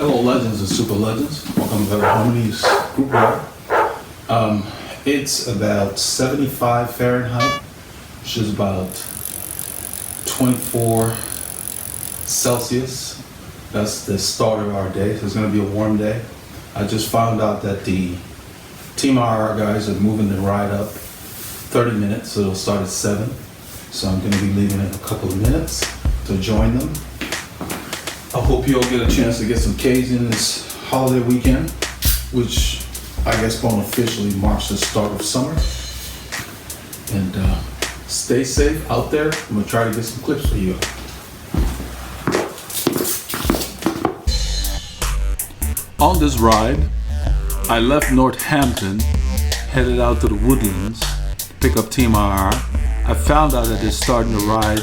Hello, legends and super legends. Welcome to Veloharmony's group ride. It's about 75 Fahrenheit, which is about 24 Celsius. That's the start of our day, so it's going to be a warm day. I just found out that the Team RR guys are moving the ride up 30 minutes, so it'll start at 7. So I'm going to be leaving in a couple of minutes to join them. I hope you'll get a chance to get some K's in this holiday weekend, which I guess unofficially marks the start of summer. And stay safe out there. I'm gonna try to get some clips for you. On this ride, I left Northampton, headed out to the Woodlands, to pick up Team RR. I found out that they're starting to ride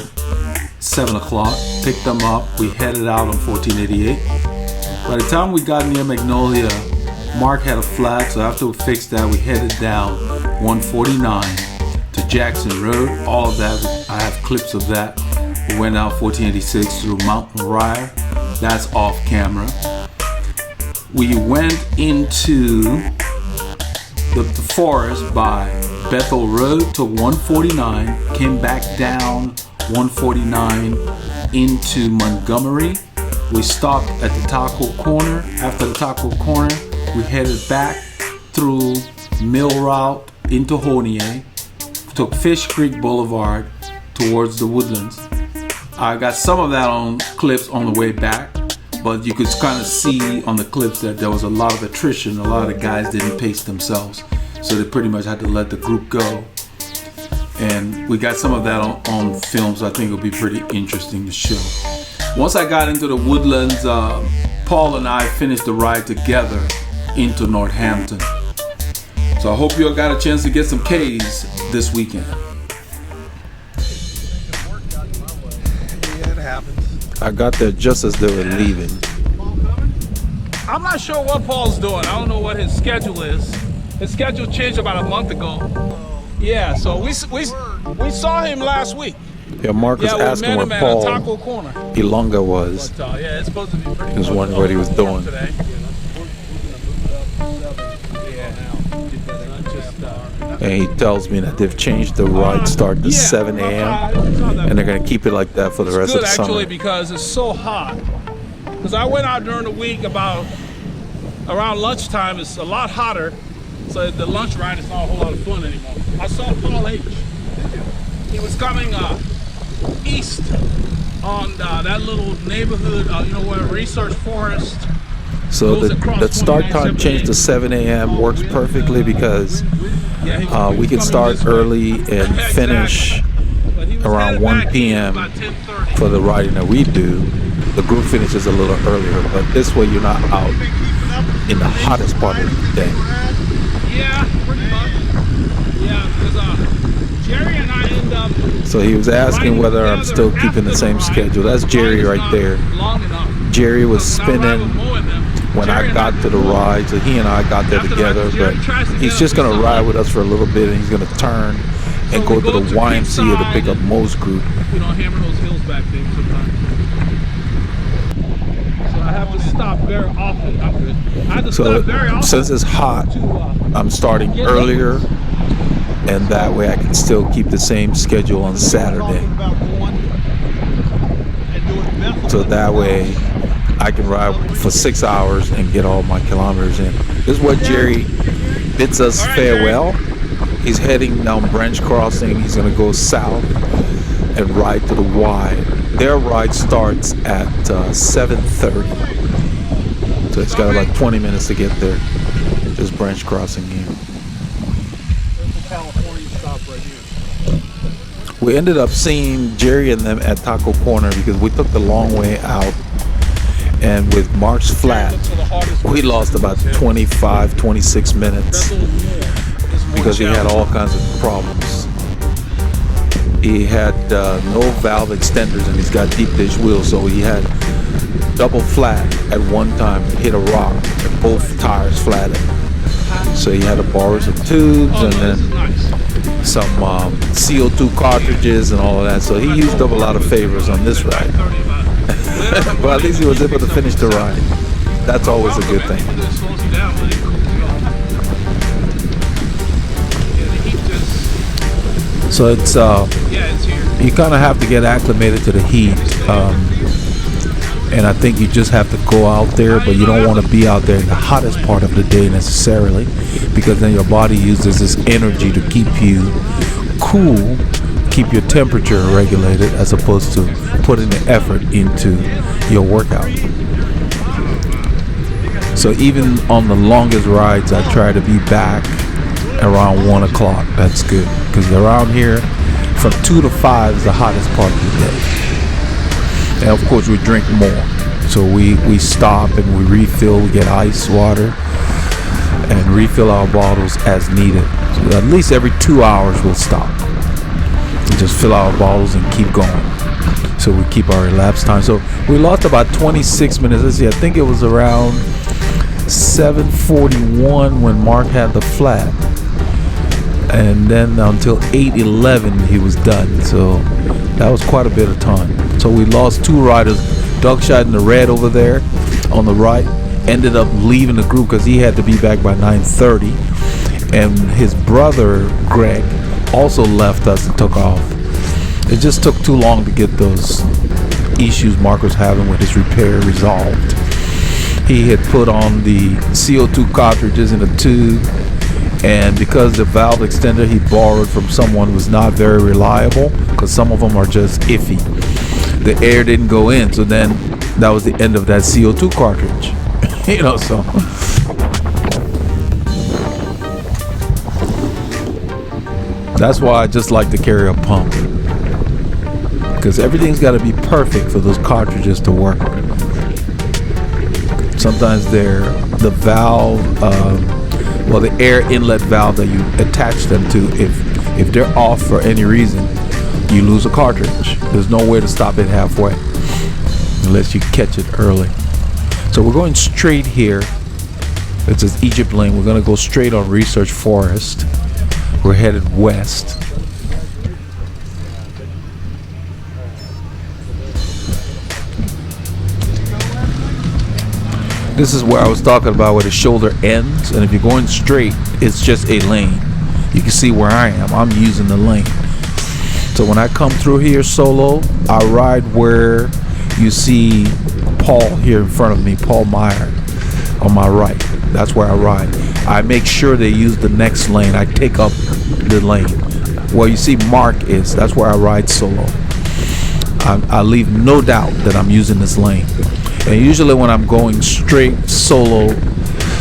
7 o'clock, picked them up, we headed out on 1488. By the time we got near Magnolia, Mark had a flat, so after we fixed that, we headed down 149 to Jackson Road. All of that, I have clips of that. We went out 1486 through Mount Moriah. That's off camera. We went into the forest by Bethel Road to 149, came back down 149 into Montgomery. We stopped at the Taco Corner. After the Taco Corner, we headed back through Mill Route into Hornier, took Fish Creek Boulevard towards the Woodlands. I got some of that on clips on the way back, but you could kind of see on the clips that there was a lot of attrition. A lot of the guys didn't pace themselves, so they pretty much had to let the group go. And we got some of that on film, so I think it'll be pretty interesting to show. Once I got into the Woodlands, Paul and I finished the ride together into Northampton. So I hope you all got a chance to get some K's this weekend. Yeah, it happens. I got there just as they were leaving. I'm not sure what Paul's doing. I don't know what his schedule is. His schedule changed about a month ago. Yeah, so we saw him last week. Yeah, Mark was asking where Paul Taco Corner. Ilonga was. But, yeah, it's supposed to be pretty. He was wondering what he was doing. Today. And he tells me that they've changed the ride start to 7 a.m. and they're going to keep it like that for the rest of the summer. Actually, because it's so hot. Because I went out during the week around lunchtime. It's a lot hotter. So the lunch ride is not a whole lot of fun anymore. I saw Paul H. He was coming east on that little neighborhood, where Research Forest. So the start time changed to 7 a.m. works perfectly because we can start early and finish around 1 p.m. for the riding that we do. The group finishes a little earlier, but this way you're not out in the hottest part of the day. Yeah, pretty much. Yeah, because Jerry and I end up. So he was asking whether I'm still keeping the same schedule. That's Jerry right there. Jerry was spinning when I got to the ride, so he and I got there together, but he's just going to ride with us for a little bit, and he's going to turn and go to the YMCA to pick up Mo's group. Hammer those hills back there sometimes. So I have to stop very often. I have to stop very often. Since it's hot, I'm starting earlier, and that way I can still keep the same schedule on Saturday. So that way I can ride for 6 hours and get all my kilometers in. This is what Jerry bids us farewell. He's heading down Branch Crossing. He's going to go south and ride to the Y. Their ride starts at 7:30. So it's got about 20 minutes to get there. Just Branch Crossing here. There's a California stop right here. We ended up seeing Jerry and them at Taco Corner because we took the long way out. And with Mark's flat, we lost about 25, 26 minutes because he had all kinds of problems. He had no valve extenders and he's got deep dish wheels, so he had double flat at one time, hit a rock and both tires flattened. So he had to borrow some tubes and then some CO2 cartridges and all of that. So he used up a lot of favors on this ride. But at least he was able to finish the ride. That's always a good thing. It slows you down, but it cools you off. Yeah, the heat just. So it's It's here. you kind of have to get acclimated to the heat, and I think you just have to go out there, but you don't want to be out there in the hottest part of the day necessarily, because then your body uses this energy to keep you cool, keep your temperature regulated, as opposed to putting the effort into your workout. So even on the longest rides, I try to be back around 1 o'clock. That's good, because around here from 2 to 5 is the hottest part of the day. And of course we drink more, so we stop and we refill. We get ice water and refill our bottles as needed. So at least every 2 hours we'll stop and just fill our bottles and keep going, so we keep our elapsed time. So we lost about 26 minutes. Let's see, I think it was around 7:41 when Mark had the flat, and then until 8:11 he was done. So that was quite a bit of time. So we lost 2 riders. Doug shot in the red over there on the right ended up leaving the group because he had to be back by 9:30, and his brother Greg also left us and took off. It just took too long to get those issues Mark was having with his repair resolved. He had put on the CO2 cartridges in a tube, and because the valve extender he borrowed from someone was not very reliable, because some of them are just iffy, the air didn't go in, so then that was the end of that CO2 cartridge. So that's why I just like to carry a pump, because everything's got to be perfect for those cartridges to work. Sometimes the valve, the air inlet valve that you attach them to, if they're off for any reason, you lose a cartridge. There's no way to stop it halfway unless you catch it early. So we're going straight here. It's an Egypt lane. We're going to go straight on Research Forest. We're headed west. This is where I was talking about, where the shoulder ends, and if you're going straight, it's just a lane. You can see where I am. I'm using the lane. So when I come through here solo, I ride where you see Paul here in front of me, Paul Meyer on my right. That's where I ride. I make sure they use the next lane. I take up the lane. Where you see Mark is, that's where I ride solo. I leave no doubt that I'm using this lane. And usually when I'm going straight solo,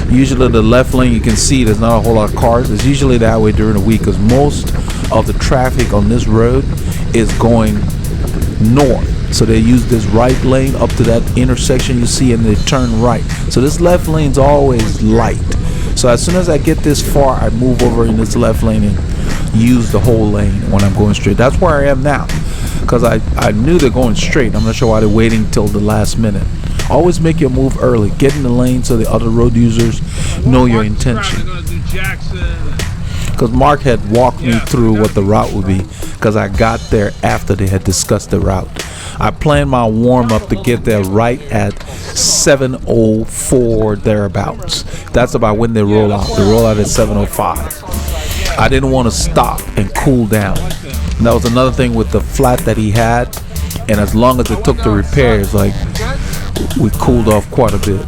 usually the left lane, you can see there's not a whole lot of cars. It's usually that way during the week, because most of the traffic on this road is going north. So they use this right lane up to that intersection you see, and they turn right. So this left lane's always light. So as soon as I get this far, I move over in this left lane and use the whole lane when I'm going straight. That's where I am now, because I knew they're going straight. I'm not sure why they're waiting till the last minute. Always make your move early. Get in the lane so the other road users know your intention. Because Mark had walked me through what the route would be, because I got there after they had discussed the route. I planned my warm-up to get there right at 7:04 thereabouts. That's about when they roll out. They roll out at 7:05. I didn't want to stop and cool down. And that was another thing with the flat that he had. And as long as it took the repairs, like, we cooled off quite a bit.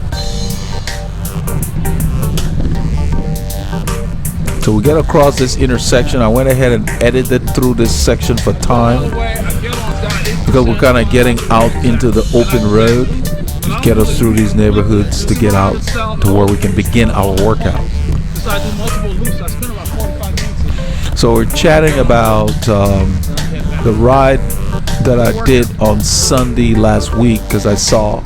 So we get across this intersection. I went ahead and edited through this section for time, because we're kind of getting out into the open road to get us through these neighborhoods to get out to where we can begin our workout. So we're chatting about the ride that I did on Sunday last week, because I saw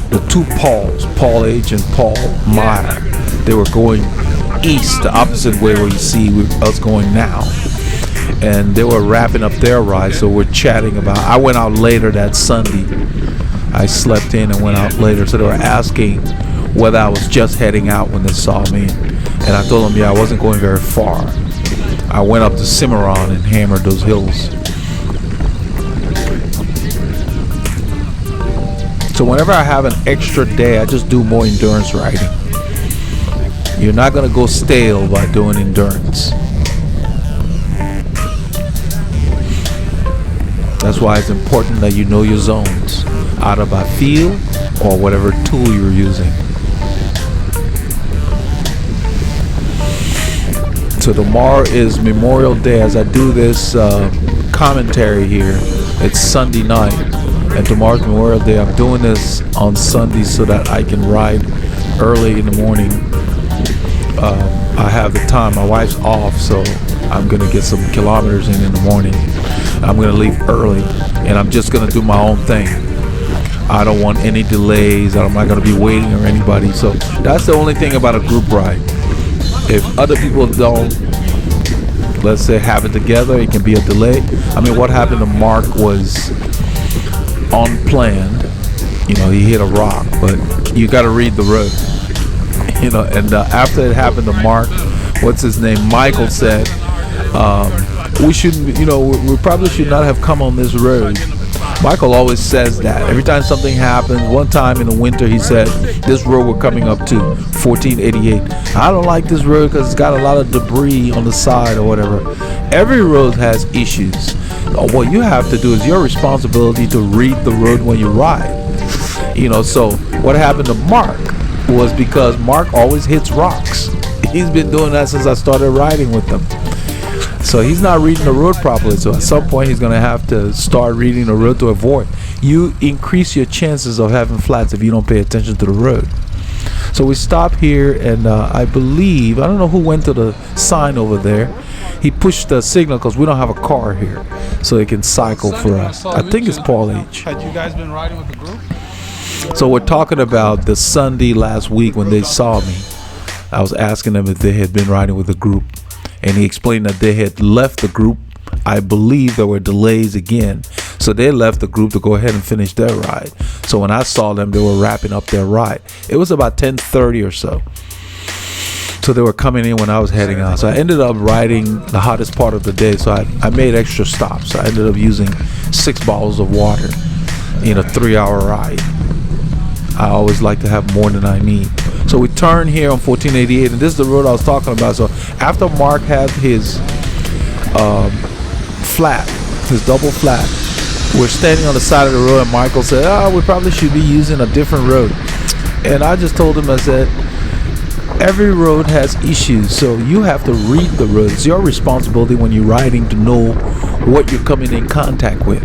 the two Pauls, Paul H and Paul Meyer. They were going east, the opposite way where you see us going now, and they were wrapping up their ride. So we're chatting about, I went out later that Sunday. I slept in and went out later, so they were asking whether I was just heading out when they saw me, and I told them, yeah, I wasn't going very far. I went up to Cimarron and hammered those hills. So whenever I have an extra day, I just do more endurance riding. You're not going to go stale by doing endurance. That's why it's important that you know your zones, either by feel or whatever tool you're using. So tomorrow is Memorial Day. As I do this commentary here, it's Sunday night, and tomorrow's Memorial Day. I'm doing this on Sunday so that I can ride early in the morning. I have the time. My wife's off, so I'm gonna get some kilometers in the morning. I'm gonna leave early, and I'm just gonna do my own thing. I don't want any delays. I'm not gonna be waiting or anybody. So that's the only thing about a group ride. If other people don't, let's say, have it together, it can be a delay. I mean, what happened to Mark was unplanned. You know, he hit a rock, but you got to read the road. You know, and after it happened to Mark, what's his name? Michael said, we shouldn't, you know, we probably should not have come on this road. Michael always says that. Every time something happens, one time in the winter he said, this road we're coming up to, 1488. I don't like this road because it's got a lot of debris on the side or whatever. Every road has issues. What you have to do is your responsibility to read the road when you ride. You know, so what happened to Mark was because Mark always hits rocks. He's been doing that since I started riding with him. So he's not reading the road properly. So at some point he's going to have to start reading the road to avoid. You increase your chances of having flats if you don't pay attention to the road. So we stop here, and I believe, I don't know who went to the sign over there. He pushed the signal because we don't have a car here, so he can cycle for us. I think it's Paul H. Had you guys been riding with the group? So we're talking about the Sunday last week when they saw me. I was asking them if they had been riding with the group, and he explained that they had left the group. I believe there were delays again, so they left the group to go ahead and finish their ride. So when I saw them, they were wrapping up their ride. It was about 10:30 or so. So they were coming in when I was heading out. So I ended up riding the hottest part of the day. So I made extra stops. I ended up using 6 bottles of water in a 3-hour ride. I always like to have more than I need. So we turn here on 1488, and this is the road I was talking about. So after Mark had his flat, his double flat, we're standing on the side of the road, and Michael said, we probably should be using a different road. And I just told him, I said, every road has issues, so you have to read the road. It's your responsibility when you're riding to know what you're coming in contact with.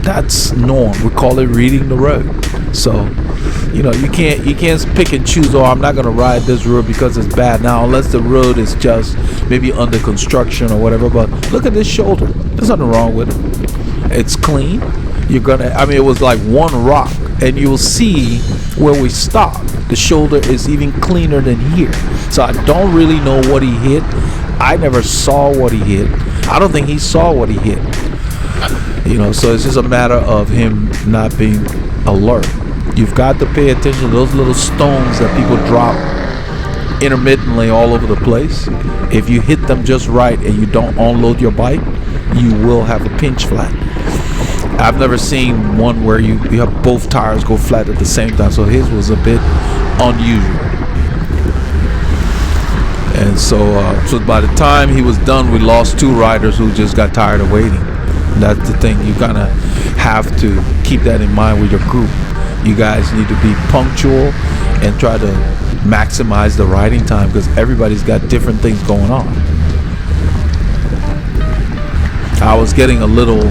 That's norm. We call it reading the road. So, you know, you can't pick and choose. I'm not gonna ride this road because it's bad now, unless the road is just maybe under construction or whatever. But look at this shoulder. There's nothing wrong with it. It's clean. It was like one rock, and you'll see where we stopped. The shoulder is even cleaner than here. So I don't really know what he hit. I never saw what he hit. I don't think he saw what he hit. You know, so it's just a matter of him not being alert. You've got to pay attention to those little stones that people drop intermittently all over the place. If you hit them just right and you don't unload your bike, you will have a pinch flat. I've never seen one where you have both tires go flat at the same time, so his was a bit unusual. And so by the time he was done, we lost 2 riders who just got tired of waiting. That's the thing. You kind of have to keep that in mind with your group. You guys need to be punctual and try to maximize the riding time, because everybody's got different things going on. I was getting a little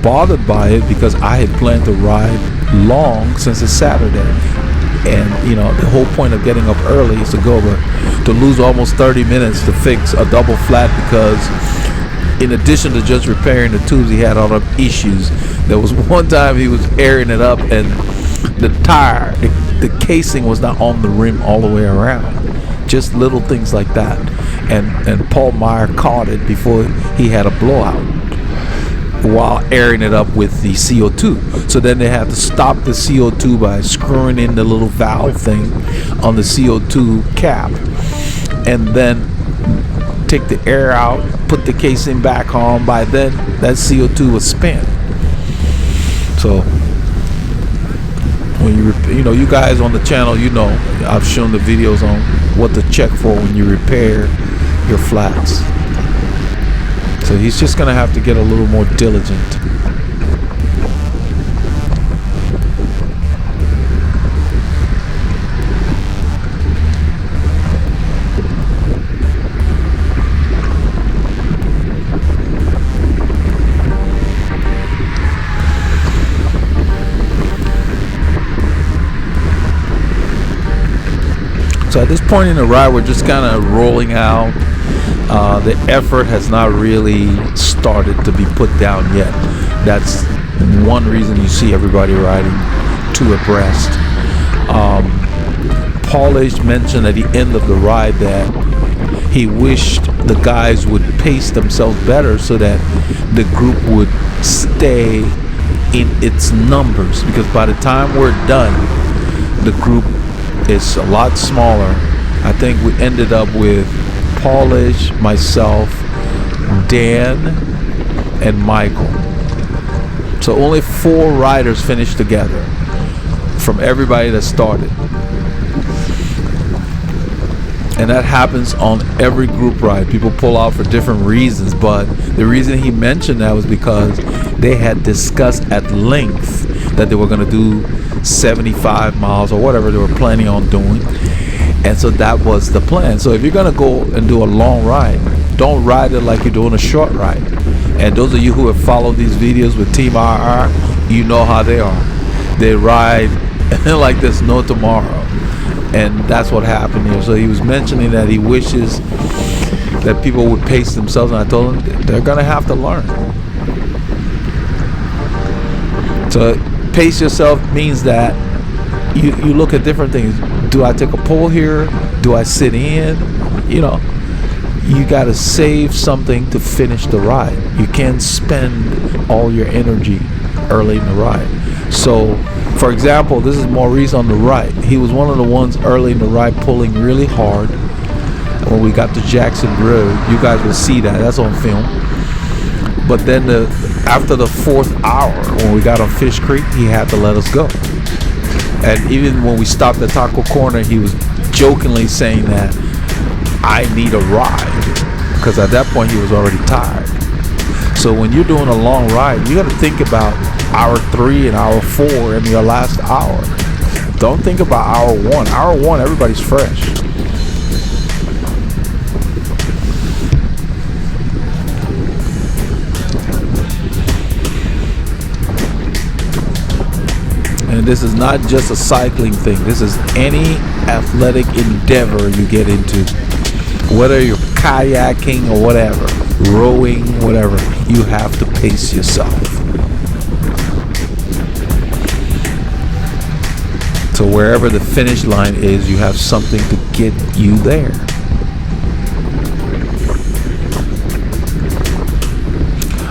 bothered by it because I had planned to ride long since it's Saturday. And, you know, the whole point of getting up early is to go, but to lose almost 30 minutes to fix a double flat, because in addition to just repairing the tubes, he had all the issues. There was one time he was airing it up, and the tire, the casing was not on the rim all the way around. Just little things like that. And Paul Meyer caught it before he had a blowout while airing it up with the CO2. So then they had to stop the CO2 by screwing in the little valve thing on the CO2 cap, and then take the air out, put the casing back on. By then that CO2 was spent. So when you guys on the channel, I've shown the videos on what to check for when you repair your flats. So he's just gonna have to get a little more diligent. So at this point in the ride, we're just kind of rolling out. The effort has not really started to be put down yet. That's one reason you see everybody riding two abreast. Paul H. mentioned at the end of the ride that he wished the guys would pace themselves better so that the group would stay in its numbers, because by the time we're done, the group is a lot smaller. I think we ended up with Paulish, myself, Dan, and Michael. So only 4 riders finished together from everybody that started. And that happens on every group ride. People pull out for different reasons, but the reason he mentioned that was because they had discussed at length that they were going to do 75 miles or whatever they were planning on doing. And so that was the plan. So if you're going to go and do a long ride, don't ride it like you're doing a short ride. And those of you who have followed these videos with Team RR, you know how they are. They ride like there's no tomorrow. And that's what happened here. So he was mentioning that he wishes that people would pace themselves, and I told him they're going to have to learn. So pace yourself means that you look at different things. Do I take a pull here? Do I sit in? You got to save something to finish the ride. You can't spend all your energy early in the ride. So, for example, this is Maurice on the right. He was one of the ones early in the ride pulling really hard. When we got to Jackson Road, you guys will see that. That's on film. But then after the 4th hour, when we got on Fish Creek, he had to let us go. And even when we stopped at Taco Corner, he was jokingly saying that I need a ride, because at that point he was already tired. So when you're doing a long ride, you got to think about hour 3 and hour 4 in your last hour. Don't think about hour 1. Hour 1, everybody's fresh. And this is not just a cycling thing. This is any athletic endeavor you get into. Whether you're kayaking or whatever, rowing, whatever, you have to pace yourself. So wherever the finish line is, you have something to get you there.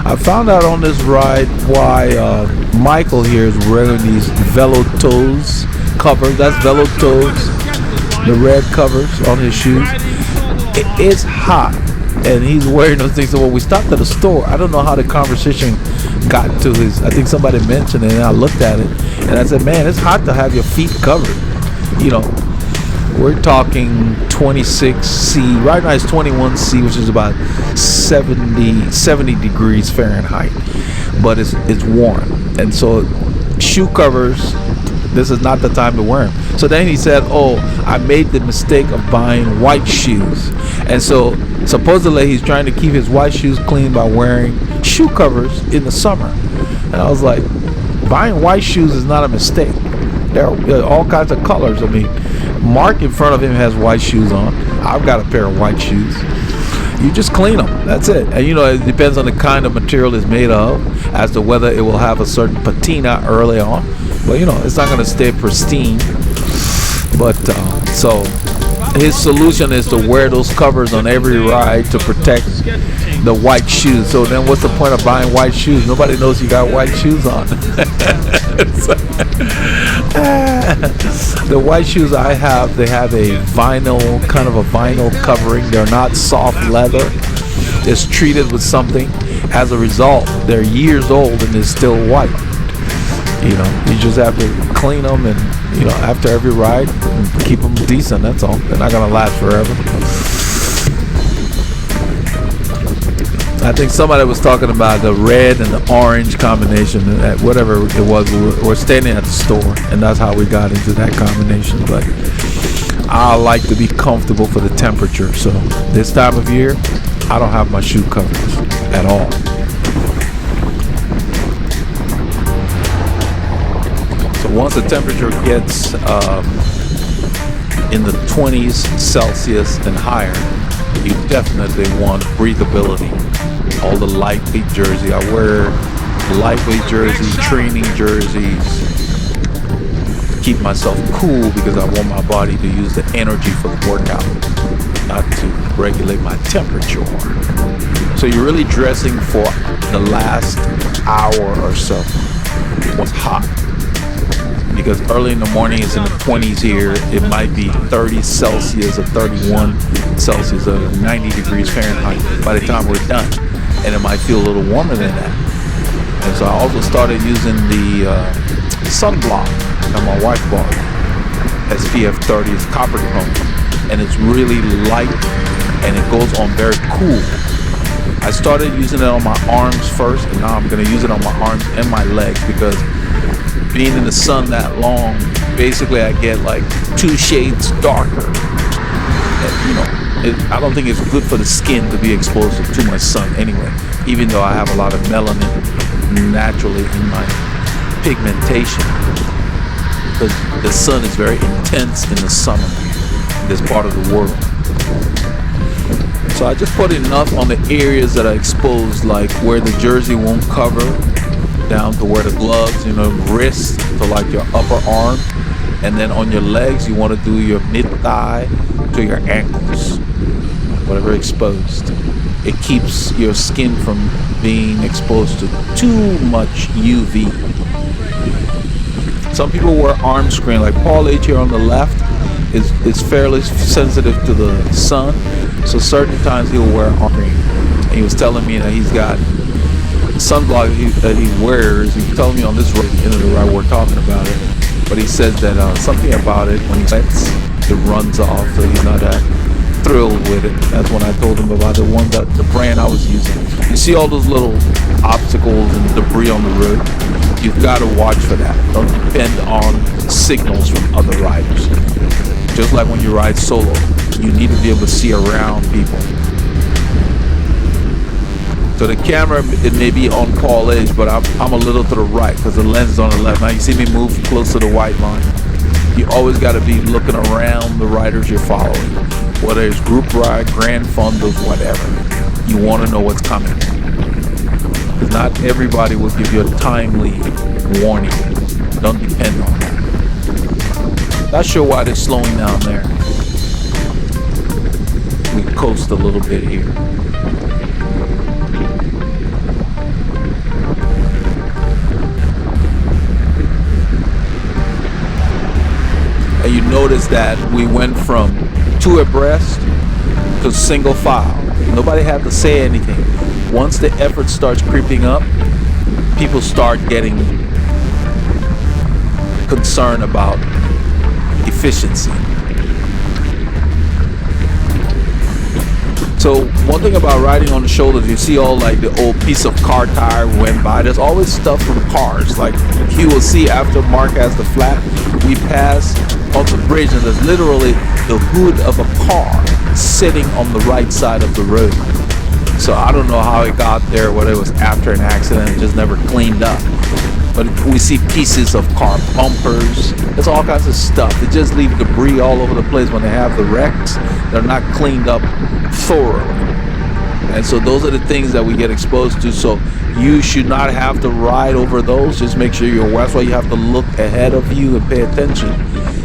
I found out on this ride why Michael here is wearing these Velo toes covers. That's Velo toes, the red covers on his shoes. It's hot, and he's wearing those things. So when we stopped at the store, I don't know how the conversation got to his. I think somebody mentioned it, and I looked at it, and I said, "Man, it's hot to have your feet covered." We're talking 26C. Right now it's 21C, which is about 70 degrees Fahrenheit, but it's warm. And so shoe covers, this is not the time to wear them. So then he said, I made the mistake of buying white shoes. And so supposedly he's trying to keep his white shoes clean by wearing shoe covers in the summer. And I was like, buying white shoes is not a mistake. There are all kinds of colors. I mean, Mark in front of him has white shoes on. I've got a pair of white shoes. You just clean them. That's it. And it depends on the kind of material it's made of, as to whether it will have a certain patina early on. But it's not going to stay pristine. But so his solution is to wear those covers on every ride to protect the white shoes. So then what's the point of buying white shoes? Nobody knows you got white shoes on. The white shoes I have, they have a kind of a vinyl covering. They're not soft leather. It's treated with something. As a result, they're years old and they're still white. You know, you just have to clean them, and you know, after every ride, keep them decent. That's all. They're not gonna last forever. I think somebody was talking about the red and the orange combination, whatever it was. We're standing at the store, and that's how we got into that combination. But I like to be comfortable for the temperature. So this time of year, I don't have my shoe covers at all. So once the temperature gets in the 20s Celsius and higher, you definitely want breathability. All the lightweight jersey. I wear lightweight jerseys, training jerseys, to keep myself cool because I want my body to use the energy for the workout, not to regulate my temperature. So you're really dressing for the last hour or so. What's hot? Because early in the morning it's in the 20s here. It might be 30 Celsius or 31 Celsius or 90 degrees Fahrenheit by the time we're done. And it might feel a little warmer than that. And so I also started using the Sunblock that my wife bought. SPF 30 is copper tone, and it's really light, and it goes on very cool. I started using it on my arms first, and now I'm going to use it on my arms and my legs, because being in the sun that long, basically I get like 2 shades darker. And, you know, I don't think it's good for the skin to be exposed to too much sun anyway, even though I have a lot of melanin naturally in my pigmentation, because the sun is very intense in the summer in this part of the world. So I just put enough on the areas that are exposed, like where the jersey won't cover, down to where the gloves, you know, wrist to like your upper arm, and then on your legs you want to do your mid-thigh to your ankles, whatever exposed. It keeps your skin from being exposed to too much UV. Some people wear arm screen, like Paul H here on the left is fairly sensitive to the sun, so certain times he'll wear arm screen. And he was telling me that he's got sunblock that he wears. He was telling me on this road, end of the ride, we're talking about it, but he says that something about it, when he sweats, it runs off, so he's not that thrilled with it. That's when I told him about the brand I was using. You see all those little obstacles and debris on the road, you've got to watch for that. Don't depend on signals from other riders. Just like when you ride solo, you need to be able to see around people. So the camera, it may be on Paul Edge, but I'm a little to the right because the lens is on the left. Now you see me move close to the white line. You always got to be looking around the riders you're following, whether it's group ride, grand funders, whatever. You want to know what's coming. Because not everybody will give you a timely warning. Don't depend on that. Not sure why they're slowing down there. We coast a little bit here. And you notice that we went from 2 abreast to single file. Nobody had to say anything. Once the effort starts creeping up, people start getting concerned about efficiency. So one thing about riding on the shoulders, you see all like the old piece of car tire went by. There's always stuff from cars. Like you will see after Mark has the flat, we pass on the bridge and there's literally the hood of a car sitting on the right side of the road. So I don't know how it got there, whether it was after an accident, it just never cleaned up. But we see pieces of car bumpers. There's all kinds of stuff. They just leave debris all over the place when they have the wrecks. They're not cleaned up thoroughly. And so those are the things that we get exposed to. So you should not have to ride over those. Just make sure you're aware. That's why you have to look ahead of you and pay attention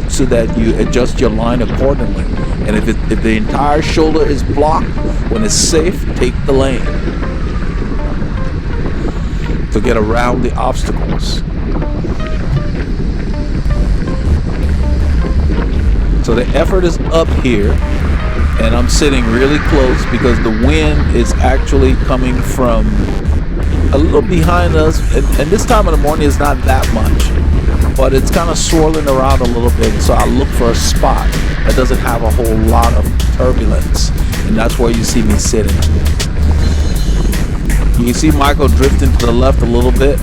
so that you adjust your line accordingly. And if the entire shoulder is blocked, when it's safe, take the lane to get around the obstacles. So the effort is up here, and I'm sitting really close because the wind is actually coming from a little behind us, and this time of the morning is not that much, but it's kind of swirling around a little bit. So I look for a spot that doesn't have a whole lot of turbulence, and that's where you see me sitting. You can see Michael drifting to the left a little bit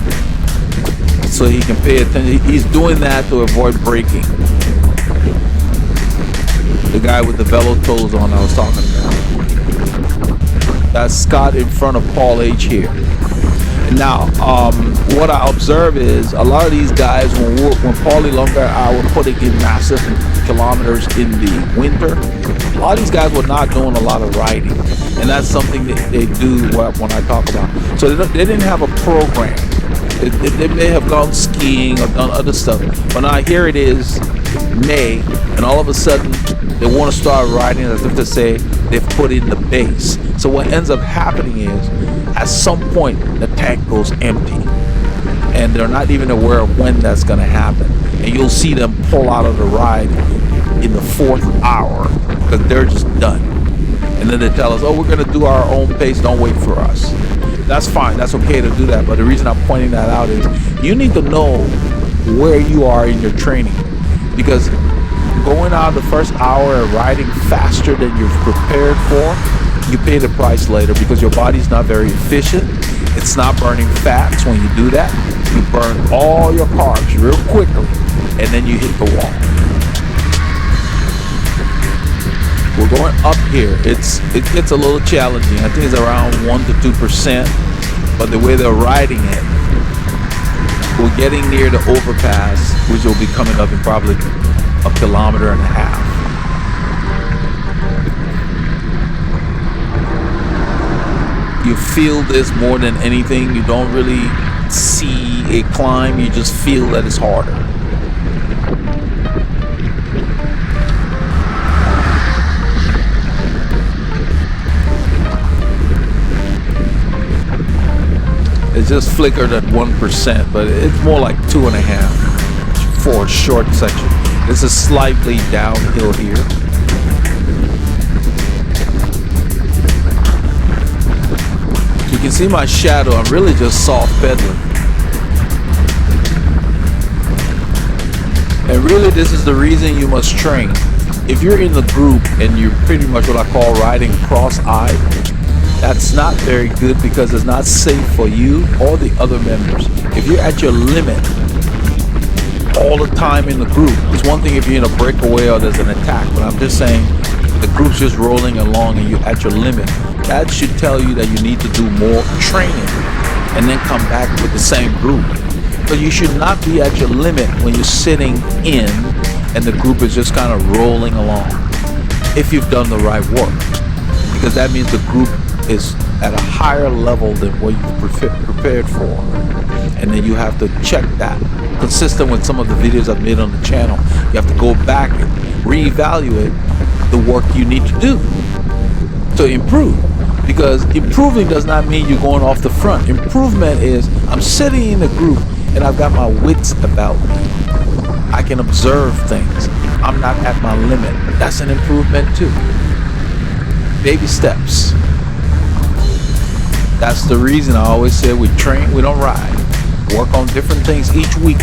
so he can pay attention. He's doing that to avoid braking. The guy with the Velo toes on I was talking about. That's Scott in front of Paul H here. Now, what I observe is a lot of these guys, when Paulie Longer and I were putting in massive kilometers in the winter, a lot of these guys were not doing a lot of riding. And that's something that they do when I talk about. So they didn't have a program. They may have gone skiing or done other stuff. But now here it is May, and all of a sudden they want to start riding as if to say they've put in the base. So what ends up happening is at some point the tank goes empty, and they're not even aware of when that's going to happen. And you'll see them pull out of the ride in the 4th hour because they're just done. And then they tell us, oh, we're going to do our own pace, don't wait for us. That's fine, that's okay to do that, but the reason I'm pointing that out is you need to know where you are in your training, because going out the first hour and riding faster than you're prepared for, you pay the price later because your body's not very efficient. It's not burning fats. When you do that, you burn all your carbs real quickly, and then you hit the wall. We're going up here. It gets a little challenging. I think it's around 1 to 2%, but the way they're riding it, we're getting near the overpass, which will be coming up in probably 1.5 kilometers. You feel this more than anything. You don't really see a climb, you just feel that it's harder. It just flickered at 1%, but it's more like 2.5 for a short section. This is slightly downhill here. You can see my shadow. I'm really just soft pedaling. And really this is the reason you must train. If you're in the group and you're pretty much what I call riding cross-eyed, that's not very good because it's not safe for you or the other members. If you're at your limit all the time in the group, it's one thing if you're in a breakaway or there's an attack, but I'm just saying the group's just rolling along and you're at your limit. That should tell you that you need to do more training and then come back with the same group. But you should not be at your limit when you're sitting in and the group is just kind of rolling along if you've done the right work, because that means the group is at a higher level than what you prepared for, and then you have to check that. Consistent with some of the videos I've made on the channel, you have to go back and reevaluate the work you need to do to improve, because improving does not mean you're going off the front. Improvement is I'm sitting in a group and I've got my wits about me. I can observe things. I'm not at my limit. That's an improvement too. Baby steps. That's the reason I always say we train, we don't ride. Work on different things each week.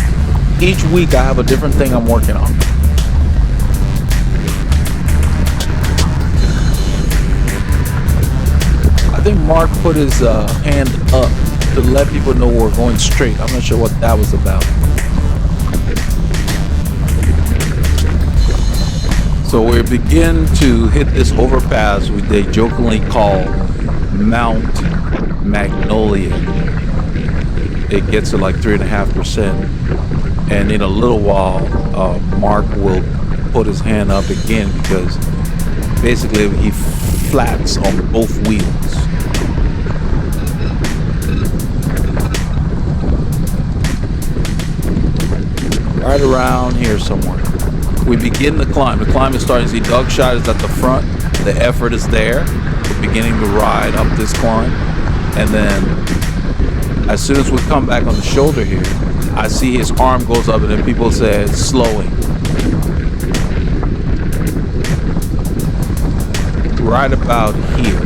Each week I have a different thing I'm working on. I think Mark put his hand up to let people know we're going straight. I'm not sure what that was about. So we begin to hit this overpass which they jokingly call Mount Magnolia. It gets to like 3.5%, and in a little while Mark will put his hand up again because basically he flats on both wheels. Right around here somewhere. We begin the climb. The climb is starting. See, Doug Shot is at the front. The effort is there. We're beginning to ride up this climb. And then as soon as we come back on the shoulder here, I see his arm goes up and then people say it's slowing. Right about here.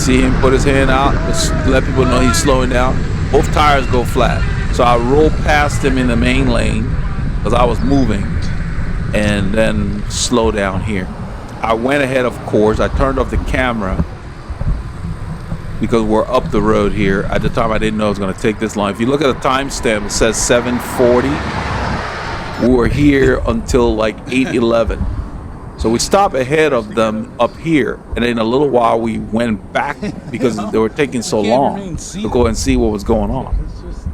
see him put his hand out, just let people know he's slowing down. Both tires go flat. So I rolled past him in the main lane because I was moving, and then slow down here. I went ahead, of course. I turned off the camera because we're up the road here. At the time, I didn't know it was going to take this long. If you look at the timestamp, it says 7:40. We were here until like 8:11. So we stopped ahead of them up here, and in a little while we went back because they were taking so long to go and see what was going on. It's just,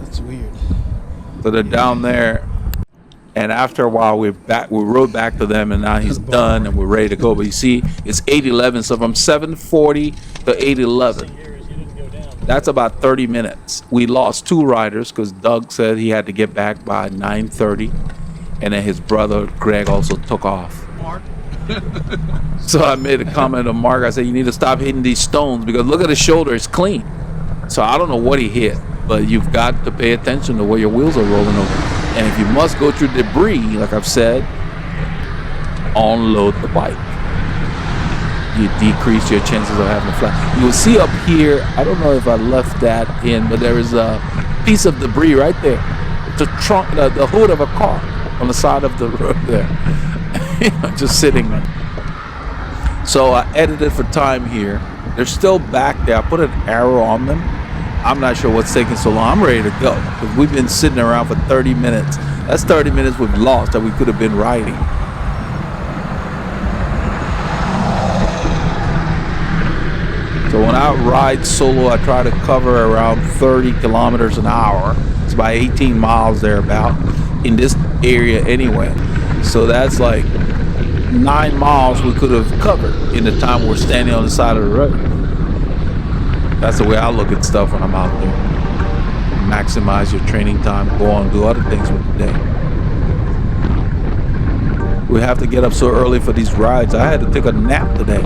that's weird. So they're down there, and after a while we rode back to them, and now he's done and we're ready to go. But you see, it's 8:11, so from 7:40 to 8:11, that's about 30 minutes. We lost 2 riders because Doug said he had to get back by 9:30. And then his brother Greg also took off. Mark. So I made a comment to Mark. I said, you need to stop hitting these stones because look at his shoulder, it's clean. So I don't know what he hit, but you've got to pay attention to where your wheels are rolling over. And if you must go through debris, like I've said, unload the bike. You decrease your chances of having a flat. You will see up here, I don't know if I left that in, but there is a piece of debris right there. It's a trunk, the hood of a car on the side of the road there. Just sitting there. So I edited for time here. They're still back there. I put an arrow on them. I'm not sure what's taking so long. I'm ready to go because we've been sitting around for 30 minutes. That's 30 minutes we've lost that we could have been riding. So when I ride solo, I try to cover around 30 kilometers an hour. It's about 18 miles thereabout in this area anyway. So that's like 9 miles we could have covered in the time we're standing on the side of the road. That's the way I look at stuff when I'm out there. Maximize your training time, go on and do other things with the day. We have to get up so early for these rides. I had to take a nap today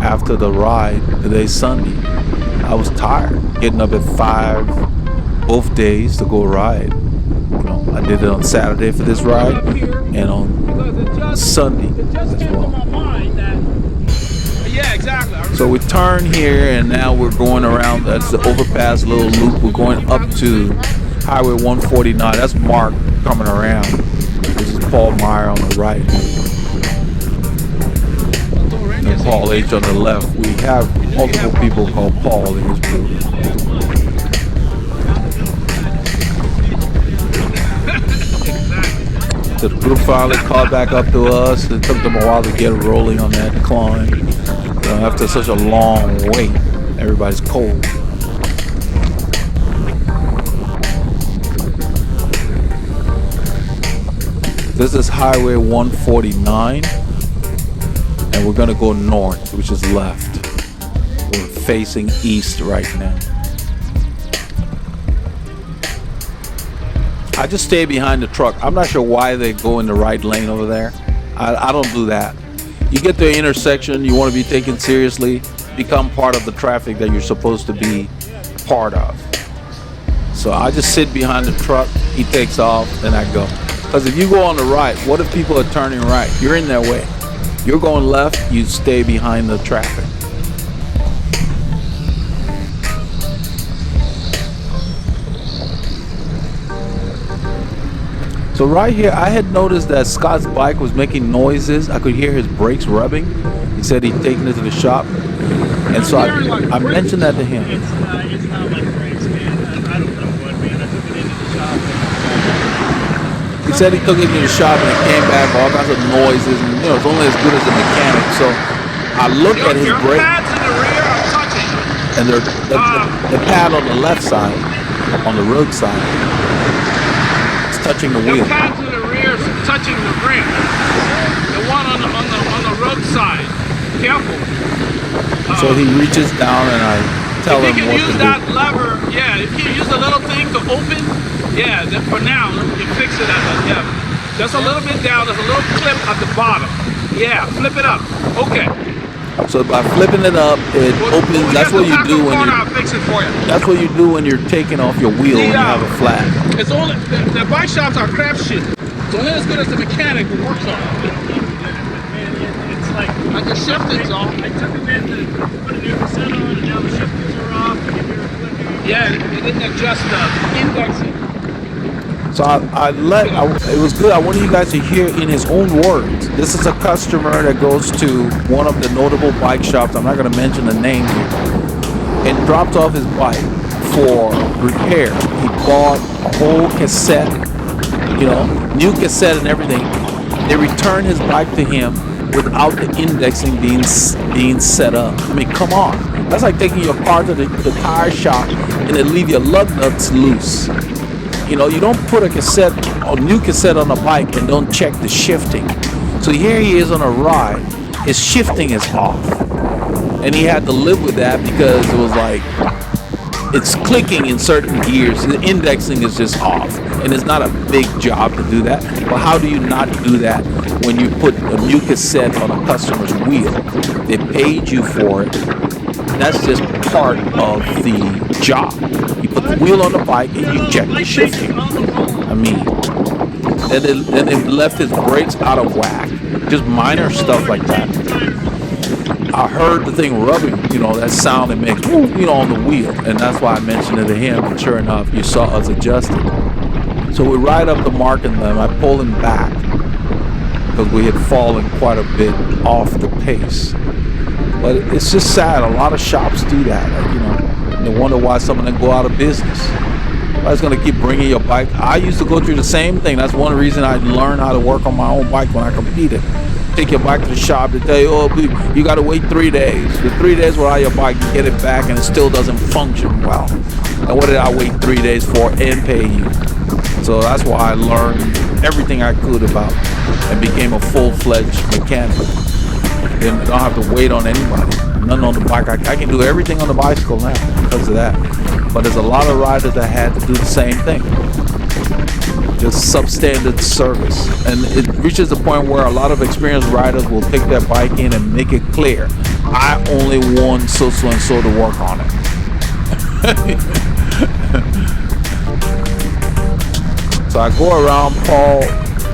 after the ride. Today's Sunday. I was tired getting up at 5 both days to go ride. You know, I did it on Saturday for this ride and on Sunday as well. Yeah, exactly. So we turn here and now we're going around. That's the overpass little loop. We're going up to Highway 149. That's Mark coming around. This is Paul Meyer on the right. And Paul H on the left. We have multiple people called Paul in this group. So the group finally caught back up to us. It took them a while to get rolling on that climb. After such a long wait, everybody's cold. This is Highway 149, and we're gonna go north, which is left. We're facing east right now. I just stay behind the truck. I'm not sure why they go in the right lane over there. I don't do that. You get to the intersection, you want to be taken seriously, become part of the traffic that you're supposed to be part of. So I just sit behind the truck, he takes off, and I go. Because if you go on the right, what if people are turning right? You're in their way. You're going left, you stay behind the traffic. So right here, I had noticed that Scott's bike was making noises. I could hear his brakes rubbing. He said he'd taken it to the shop. And so I mentioned that to him. It's not like brakes, man. I don't know what, man. I took it into the shop. He said he took it to the shop and it came back, all kinds of noises. And, you know, it's only as good as the mechanic. So I looked at his brake. Pads in the rear are touching. And the pad on the left side, on the road side, touching the wheel. The pad to the rear is touching the rim. The one on the road side. Careful. So he reaches down and I tell him what to do. If you can use that lever, yeah. If you use a little thing to open, yeah. Then for now, you fix it at the just a little bit down. There's a little clip at the bottom. Yeah, flip it up. Okay. So by flipping it up, it opens. That's what you do when I'll fix it for you. That's what you do when you're taking off your wheel when you have a flat. It's only the bike shops are crap shit. It's only as good as the mechanic who works on it. Man, it's like Like the shiftings off. I took a bit to put a new cassette on, and now the shiftings are off. And if you're clicking, Yeah, it didn't adjust the indexing. So it was good. I wanted you guys to hear in his own words. This is a customer that goes to one of the notable bike shops. I'm not going to mention the name here. And dropped off his bike for repair. He bought a whole cassette, new cassette and everything. They returned his bike to him without the indexing being set up. I mean, come on. That's like taking your car to the tire shop and they leave your lug nuts loose. You don't put a new cassette on a bike and don't check the shifting. So here he is on a ride. His shifting is off. And he had to live with that because it was like, it's clicking in certain gears. The indexing is just off. And it's not a big job to do that. But how do you not do that when you put a new cassette on a customer's wheel? They paid you for it. That's just part of the job. You put the wheel on the bike and you check the shifting. I mean, then it left his brakes out of whack. Just minor stuff like that. I heard the thing rubbing, that sound it makes, on the wheel. And that's why I mentioned it to him. And sure enough, you saw us adjust it. So we ride up the mark and then I pull him back because we had fallen quite a bit off the pace. But it's just sad. A lot of shops do that. They wonder why some of them go out of business. Nobody's going to keep bringing your bike. I used to go through the same thing. That's one reason I learned how to work on my own bike when I competed. Take your bike to the shop, they tell you, you got to wait 3 days. The 3 days without your bike, you get it back and it still doesn't function well. And what did I wait 3 days for and pay you? So that's why I learned everything I could about and became a full-fledged mechanic. Then I don't have to wait on anybody. Nothing on the bike. I can do everything on the bicycle now because of that. But there's a lot of riders that had to do the same thing. Just substandard service. And it reaches the point where a lot of experienced riders will take their bike in and make it clear, I only want so and so to work on it. So I go around Paul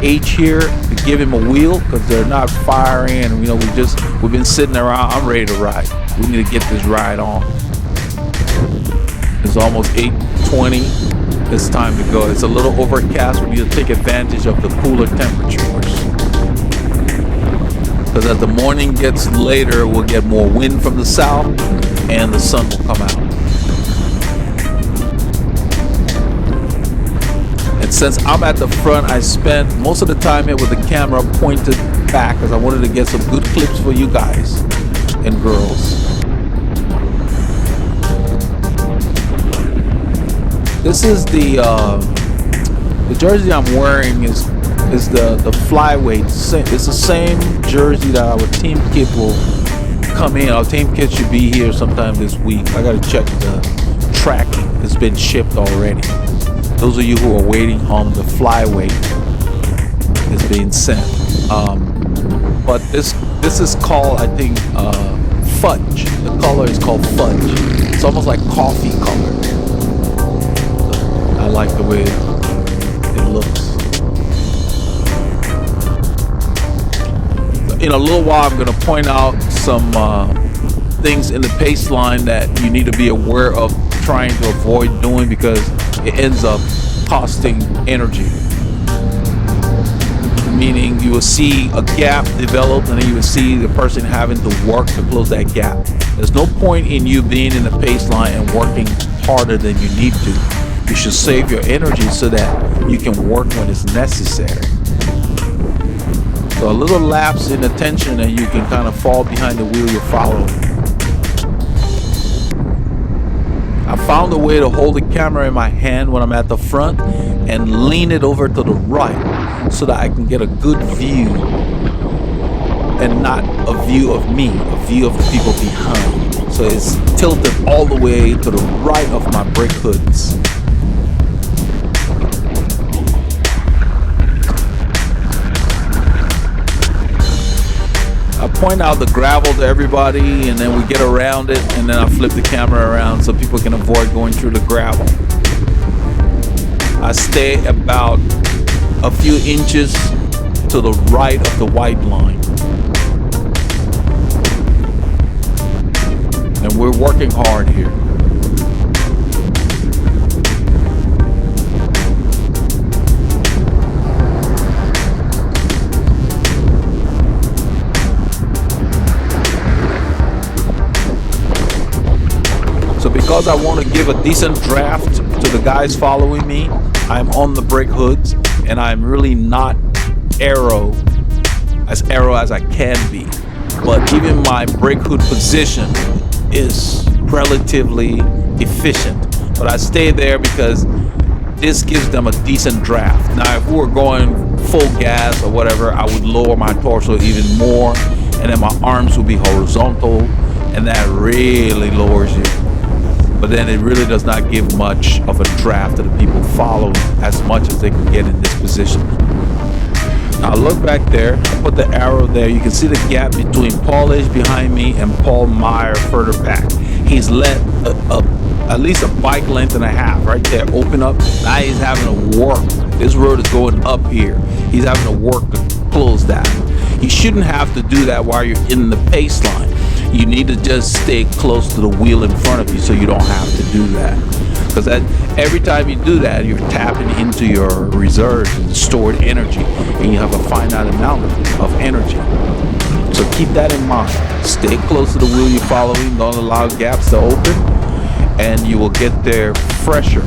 H here to give him a wheel because they're not firing, and we've been sitting around. I'm ready to ride. We need to get this ride on. It's almost 8:20. It's time to go. It's a little overcast. We need to take advantage of the cooler temperatures because as the morning gets later, we'll get more wind from the south and the sun will come out. And since I'm at the front, I spent most of the time here with the camera pointed back because I wanted to get some good clips for you guys and girls. This is the jersey I'm wearing is the flyweight. It's the same jersey that our team kit will come in. Our team kit should be here sometime this week. I gotta check the tracking. It's been shipped already. Those of you who are waiting on the flyweight is being sent. But this is called, I think, fudge. The color is called fudge. It's almost like coffee color. I like the way it looks. In a little while, I'm going to point out some things in the pace line that you need to be aware of trying to avoid doing because it ends up costing energy. Meaning you will see a gap develop and then you will see the person having to work to close that gap. There's no point in you being in the pace line and working harder than you need to. You should save your energy so that you can work when it's necessary. So a little lapse in attention and you can kind of fall behind the wheel you're following. I found a way to hold the camera in my hand when I'm at the front and lean it over to the right so that I can get a good view and not a view of me, a view of the people behind. So it's tilted all the way to the right of my brake hoods. I point out the gravel to everybody and then we get around it and then I flip the camera around so people can avoid going through the gravel. I stay about a few inches to the right of the white line. And we're working hard here. So because I want to give a decent draft to the guys following me, I'm on the brake hoods, and I'm really not aero as I can be. But even my brake hood position is relatively efficient. But I stay there because this gives them a decent draft. Now, if we were going full gas or whatever, I would lower my torso even more, and then my arms would be horizontal, and that really lowers you. But then it really does not give much of a draft to the people following as much as they can get in this position. Now look back there, I put the arrow there. You can see the gap between Paul H behind me and Paul Meyer further back. He's let at least a bike length and a half right there open up. Now he's having to work. This road is going up here. He's having to work to close that. You shouldn't have to do that while you're in the pace line. You need to just stay close to the wheel in front of you so you don't have to do that. Because every time you do that, you're tapping into your reserves and stored energy, and you have a finite amount of energy. So keep that in mind. Stay close to the wheel you're following. Don't allow gaps to open, and you will get there fresher.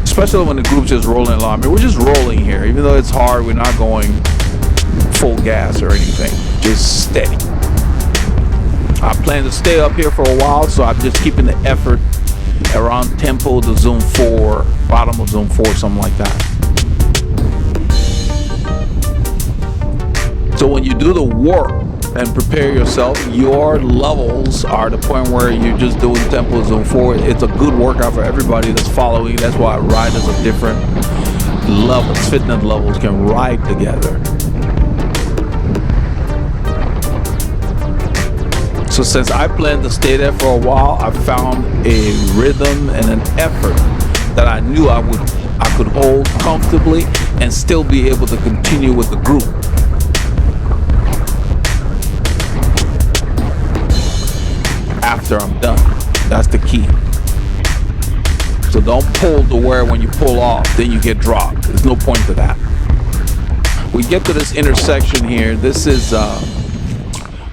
Especially when the group's just rolling along. I mean, we're just rolling here. Even though it's hard, we're not going full gas or anything. Just steady. I plan to stay up here for a while, so I'm just keeping the effort around tempo to zone 4, bottom of zone 4, something like that. So when you do the work and prepare yourself, your levels are the point where you're just doing tempo zone 4. It's a good workout for everybody that's following. That's why riders of different levels, fitness levels, can ride together. So since I plan to stay there for a while, I found a rhythm and an effort that I knew I could hold comfortably and still be able to continue with the group. After I'm done. That's the key. So don't pull to where when you pull off, then you get dropped. There's no point to that. We get to this intersection here. This is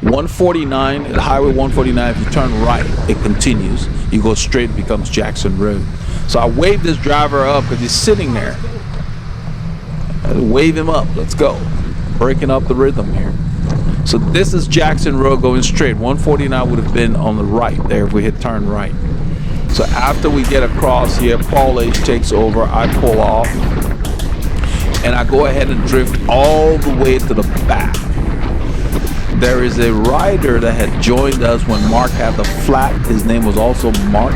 149, at Highway 149. If you turn right, it continues. You go straight, it becomes Jackson Road. So I waved this driver up because he's sitting there. I wave him up. Let's go. Breaking up the rhythm here. So this is Jackson Road going straight. 149 would have been on the right there if we had turned right. So after we get across here, Paul H takes over. I pull off. And I go ahead and drift all the way to the back. There is a rider that had joined us when Mark had the flat. His name was also Mark.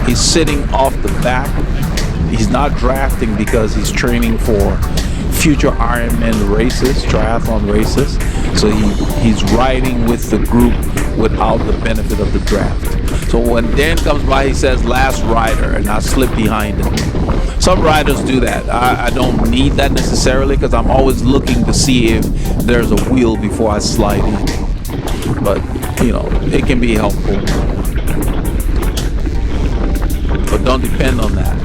He's sitting off the back. He's not drafting because he's training for future Ironman races, triathlon races. So he's riding with the group without the benefit of the draft. So when Dan comes by, he says last rider, and I slip behind him. Some riders do that. I don't need that necessarily because I'm always looking to see if there's a wheel before I slide in. But, you know, it can be helpful. But don't depend on that.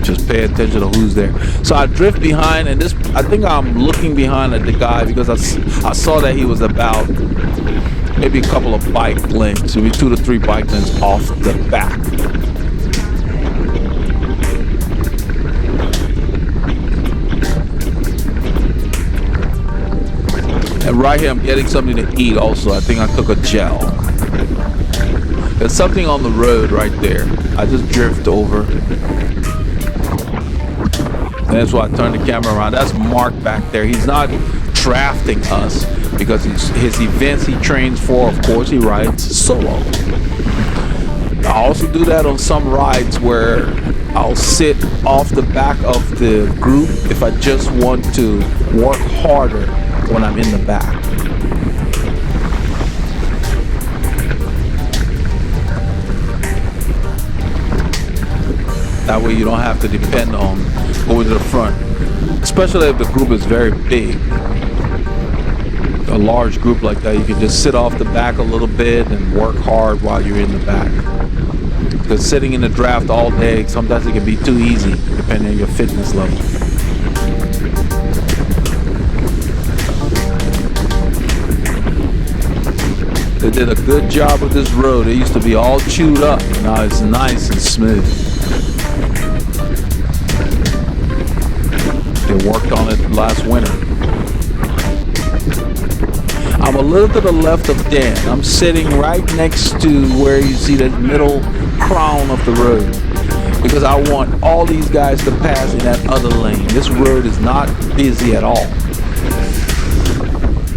Just pay attention to who's there. So I drift behind, and I think I'm looking behind at the guy because I saw that he was about maybe a couple of bike lengths, maybe 2 to 3 bike lengths off the back. And right here, I'm getting something to eat also. I think I took a gel. There's something on the road right there. I just drift over. And that's why I turn the camera around. That's Mark back there. He's not drafting us because his events he trains for, of course, he rides solo. I also do that on some rides where I'll sit off the back of the group if I just want to work harder when I'm in the back. That way you don't have to depend on going to the front, especially if the group is very big. a large group like that, you can just sit off the back a little bit and work hard while you're in the back. Because sitting in the draft all day, sometimes it can be too easy, depending on your fitness level. They did a good job with this road. It used to be all chewed up. Now it's nice and smooth. They worked on it last winter. I'm a little to the left of Dan. I'm sitting right next to where you see the middle crown of the road, because I want all these guys to pass in that other lane. This road is not busy at all.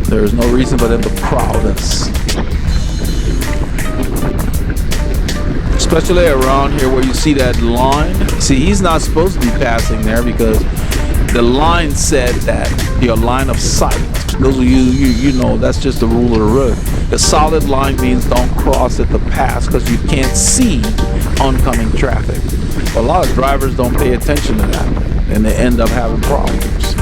There is no reason for them to crowd us. Especially around here where you see that line. See, he's not supposed to be passing there because the line said that your line of sight. Those of you know, that's just the rule of the road. The solid line means don't cross at the pass because you can't see oncoming traffic. A lot of drivers don't pay attention to that, and they end up having problems.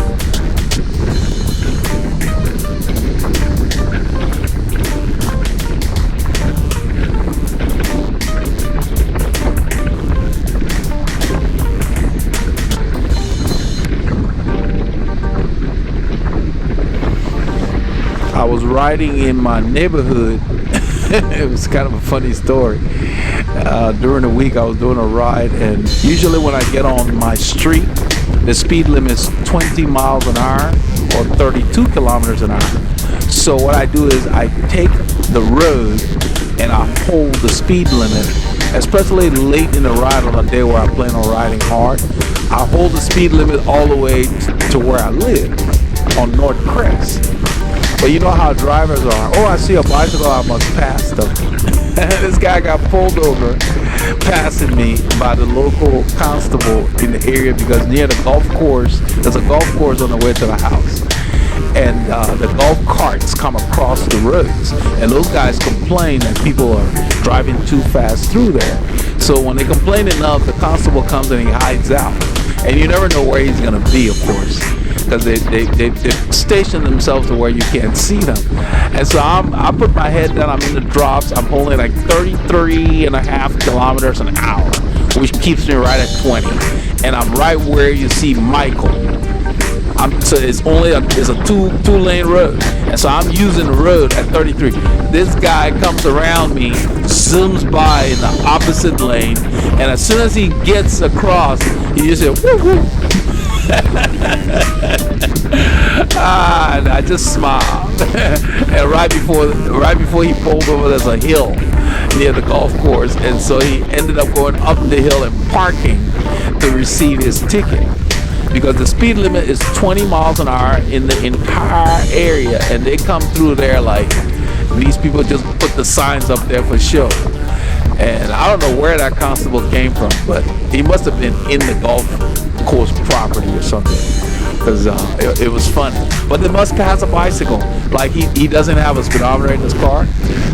I was riding in my neighborhood. It was kind of a funny story. During the week I was doing a ride, and usually when I get on my street, the speed limit is 20 miles an hour or 32 kilometers an hour. So what I do is I take the road and I hold the speed limit, especially late in the ride on a day where I plan on riding hard. I hold the speed limit all the way to where I live on North Crest. But you know how drivers are. Oh, I see a bicycle, I must pass them. This guy got pulled over, passing me by the local constable in the area, because near the golf course, there's a golf course on the way to the house. And the golf carts come across the roads. And those guys complain that people are driving too fast through there. So when they complain enough, the constable comes and he hides out. And you never know where he's going to be, of course, because they station themselves to where you can't see them. And so I put my head down, I'm in the drops, I'm holding like 33.5 kilometers an hour, which keeps me right at 20. And I'm right where you see Michael. So it's a two-lane road. And so I'm using the road at 33. This guy comes around me, zooms by in the opposite lane, and as soon as he gets across, he just said, woo woo. And I just smiled. And right before he pulled over, there's a hill near the golf course, and so he ended up going up the hill and parking to receive his ticket, because the speed limit is 20 miles an hour in the entire area, and they come through there like these people just put the signs up there for show. And I don't know where that constable came from, but he must have been in the golf course property or something, because it was funny. But they must pass a bicycle. Like he doesn't have a speedometer in his car.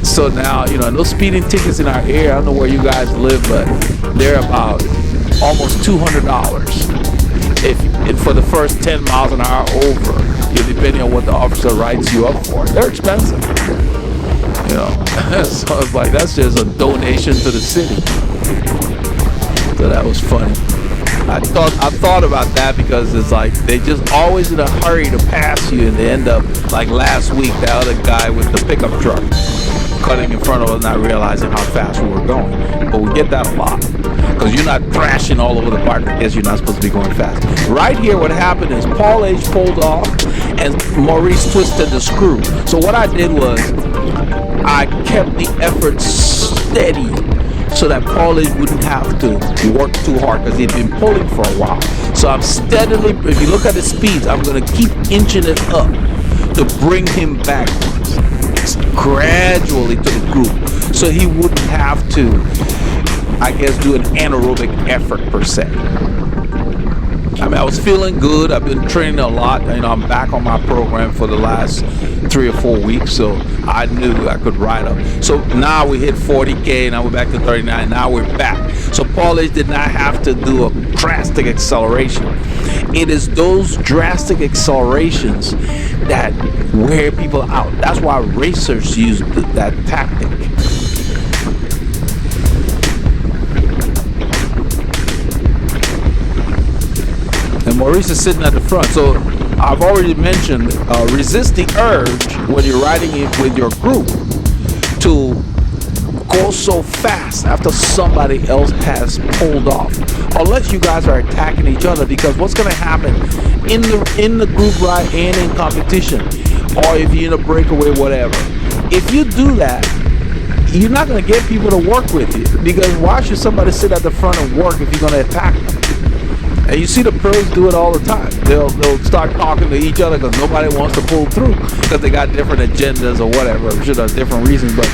So now, and those speeding tickets in our area, I don't know where you guys live, but they're about almost $200 if for the first 10 miles an hour over, depending on what the officer writes you up for. They're expensive. So it's like, that's just a donation to the city. So that was funny. I thought about that, because it's like they just always in a hurry to pass you, and they end up like last week, the other guy with the pickup truck cutting in front of us, not realizing how fast we were going. But we get that a lot, because you're not crashing all over the park. I guess you're not supposed to be going fast. Right here, what happened is Paul H pulled off and Maurice twisted the screw. So what I did was I kept the effort steady so that Paul H wouldn't have to work too hard, because he'd been pulling for a while. So I'm steadily, if you look at the speeds, I'm going to keep inching it up to bring him backwards, gradually to the group, so he wouldn't have to, I guess, do an anaerobic effort per se. I mean, I was feeling good. I've been training a lot. I'm back on my program for the last 3 or 4 weeks, so I knew I could ride them. So now we hit 40K, now we're back to 39, now we're back. So Paul H did not have to do a drastic acceleration. It is those drastic accelerations that wear people out. That's why racers use that tactic. And Maurice is sitting at the front. So I've already mentioned, resist the urge when you're riding it with your group to go so fast after somebody else has pulled off, unless you guys are attacking each other. Because what's going to happen in the group ride and in competition, or if you're in a breakaway, whatever, if you do that, you're not going to get people to work with you. Because why should somebody sit at the front and work if you're going to attack them? And you see the pros do it all the time. They'll start talking to each other because nobody wants to pull through because they got different agendas or whatever. I'm sure there's different reasons. But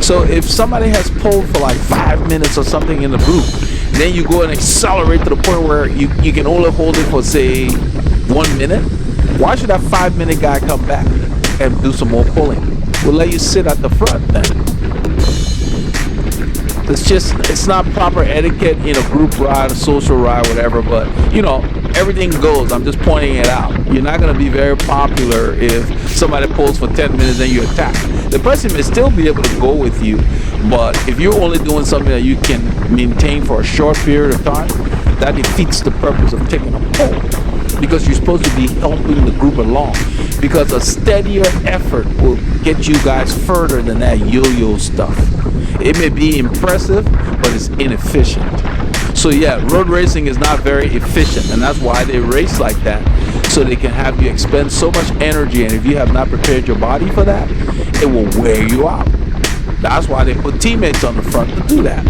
so if somebody has pulled for like 5 minutes or something in the group, then you go and accelerate to the point where you can only hold it for, say, 1 minute. Why should that 5-minute guy come back and do some more pulling? We'll let you sit at the front then. It's not proper etiquette in a group ride, a social ride, whatever, but everything goes. I'm just pointing it out. You're not going to be very popular if somebody pulls for 10 minutes and you attack. The person may still be able to go with you, but if you're only doing something that you can maintain for a short period of time, that defeats the purpose of taking a pull, because you're supposed to be helping the group along, because a steadier effort will get you guys further than that yo-yo stuff. It may be impressive, but it's inefficient. So yeah, road racing is not very efficient, and that's why they race like that, so they can have you expend so much energy, and if you have not prepared your body for that, it will wear you out. That's why they put teammates on the front to do that.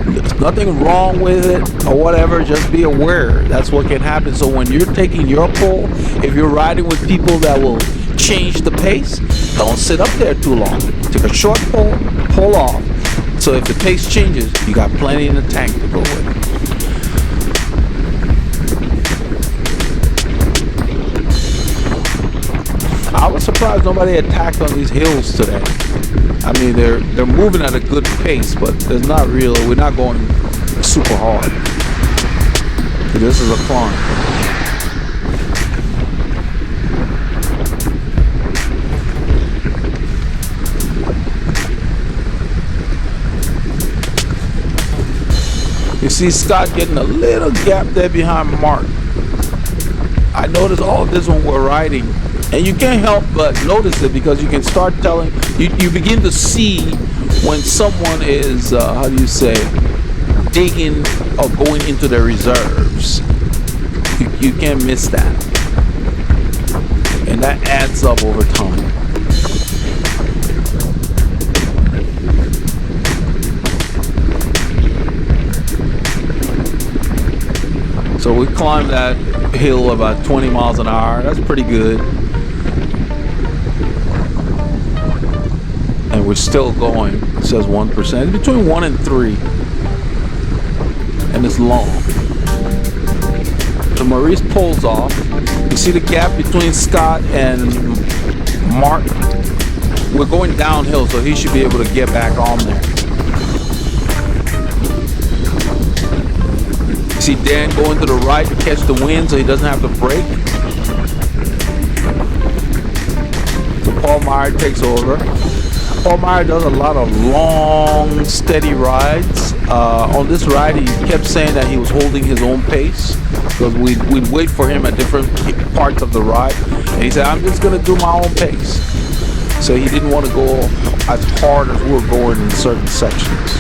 There's nothing wrong with it or whatever, just be aware. That's what can happen. So when you're taking your pull, if you're riding with people that will change the pace, don't sit up there too long. Take a short pull off. So if the pace changes, you got plenty in the tank to go with. I was surprised nobody attacked on these hills today. I mean, they're moving at a good pace, but there's not real. We're not going super hard. This is a climb. You see Scott getting a little gap there behind Mark. I noticed all this when we're riding, and you can't help but notice it because you can start telling, you begin to see when someone is, digging or going into their reserves. You can't miss that. And that adds up over time. So we climbed that hill about 20 miles an hour. That's pretty good. And we're still going. It says 1%. It's between 1 and 3. And it's long. So Maurice pulls off. You see the gap between Scott and Mark? We're going downhill, so he should be able to get back on there. See Dan going to the right to catch the wind so he doesn't have to brake. So Paul Meyer takes over. Paul Meyer does a lot of long, steady rides. On this ride, he kept saying that he was holding his own pace because we'd wait for him at different parts of the ride. And he said, I'm just going to do my own pace. So he didn't want to go as hard as we were going in certain sections.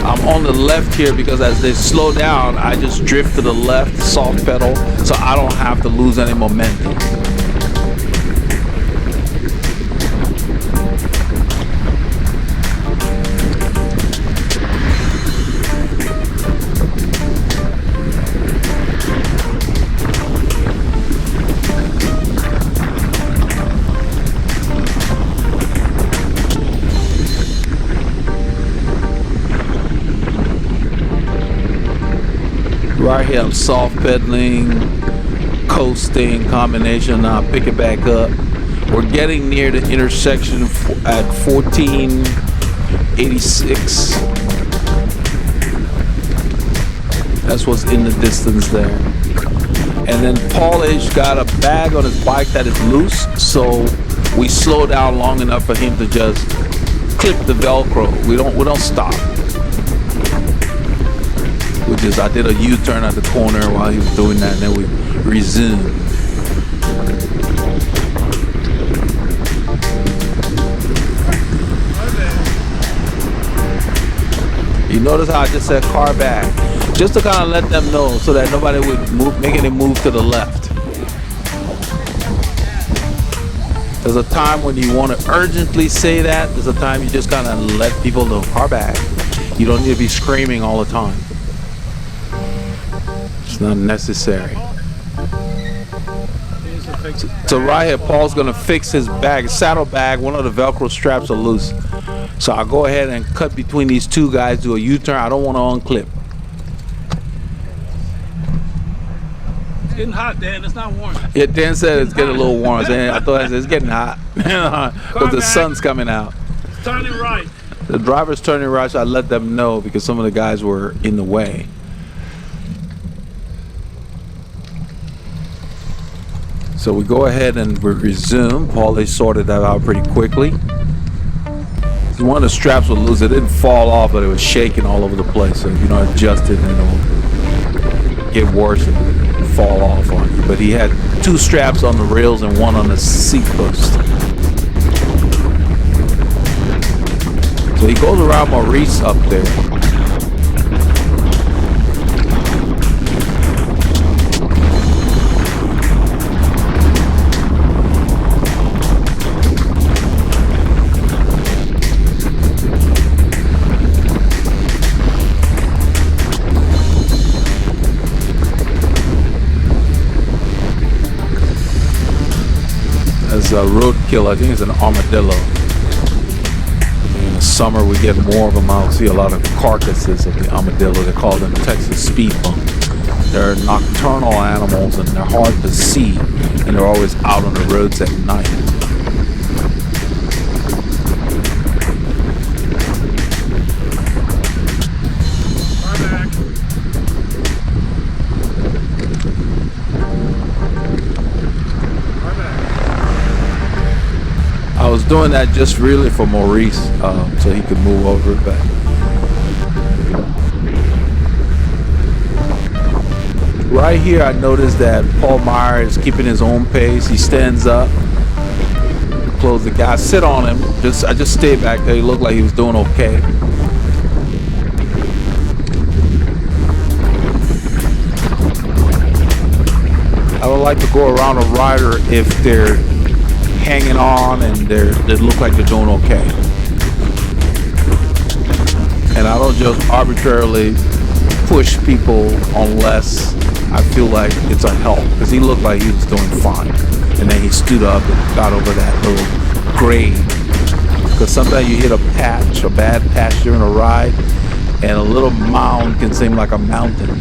I'm on the left here because as they slow down, I just drift to the left, soft pedal, so I don't have to lose any momentum. here I'm soft pedaling, coasting combination. I'll pick it back up. We're getting near the intersection at 1486. That's what's in the distance there. And then Paul H got a bag on his bike that is loose, so we slow down long enough for him to just clip the Velcro. We don't stop. I did a U-turn at the corner while he was doing that, and then we resumed. You notice how I just said car back, just to kind of let them know, so that nobody would make any move to the left. There's a time when you want to urgently say that. There's a time you just kind of let people know car back. You don't need to be screaming all the time. It's not necessary. So right here, Paul's gonna fix his bag, saddle bag. One of the Velcro straps are loose. So I'll go ahead and cut between these two guys, do a U-turn. I don't want to unclip. It's getting hot, Dan. It's not warm. Yeah, Dan said it's getting a little warm. I thought it's getting hot because the sun's coming out. It's turning right. The driver's turning right, so I let them know because some of the guys were in the way. So we go ahead and we resume. Paul, they sorted that out pretty quickly. One of the straps was loose. It didn't fall off, but it was shaking all over the place. So if you don't adjust it, then it'll get worse and fall off on you. But he had two straps on the rails and one on the seat post. So he goes around Maurice up there. A roadkill, I think it's an armadillo. In the summer we get more of them. I'll see a lot of carcasses of the armadillo. They call them Texas speed bump. They're nocturnal animals and they're hard to see, and they're always out on the roads at night. I was doing that just really for Maurice, so he could move over it back. Right here, I noticed that Paul Meyer is keeping his own pace. He stands up, close the guy, sit on him. I just stayed back there. He looked like he was doing okay. I would like to go around a rider if they're hanging on and they look like they're doing okay. And I don't just arbitrarily push people unless I feel like it's a help, because he looked like he was doing fine. And then he stood up and got over that little grade. Because sometimes you hit a bad patch during a ride, and a little mound can seem like a mountain.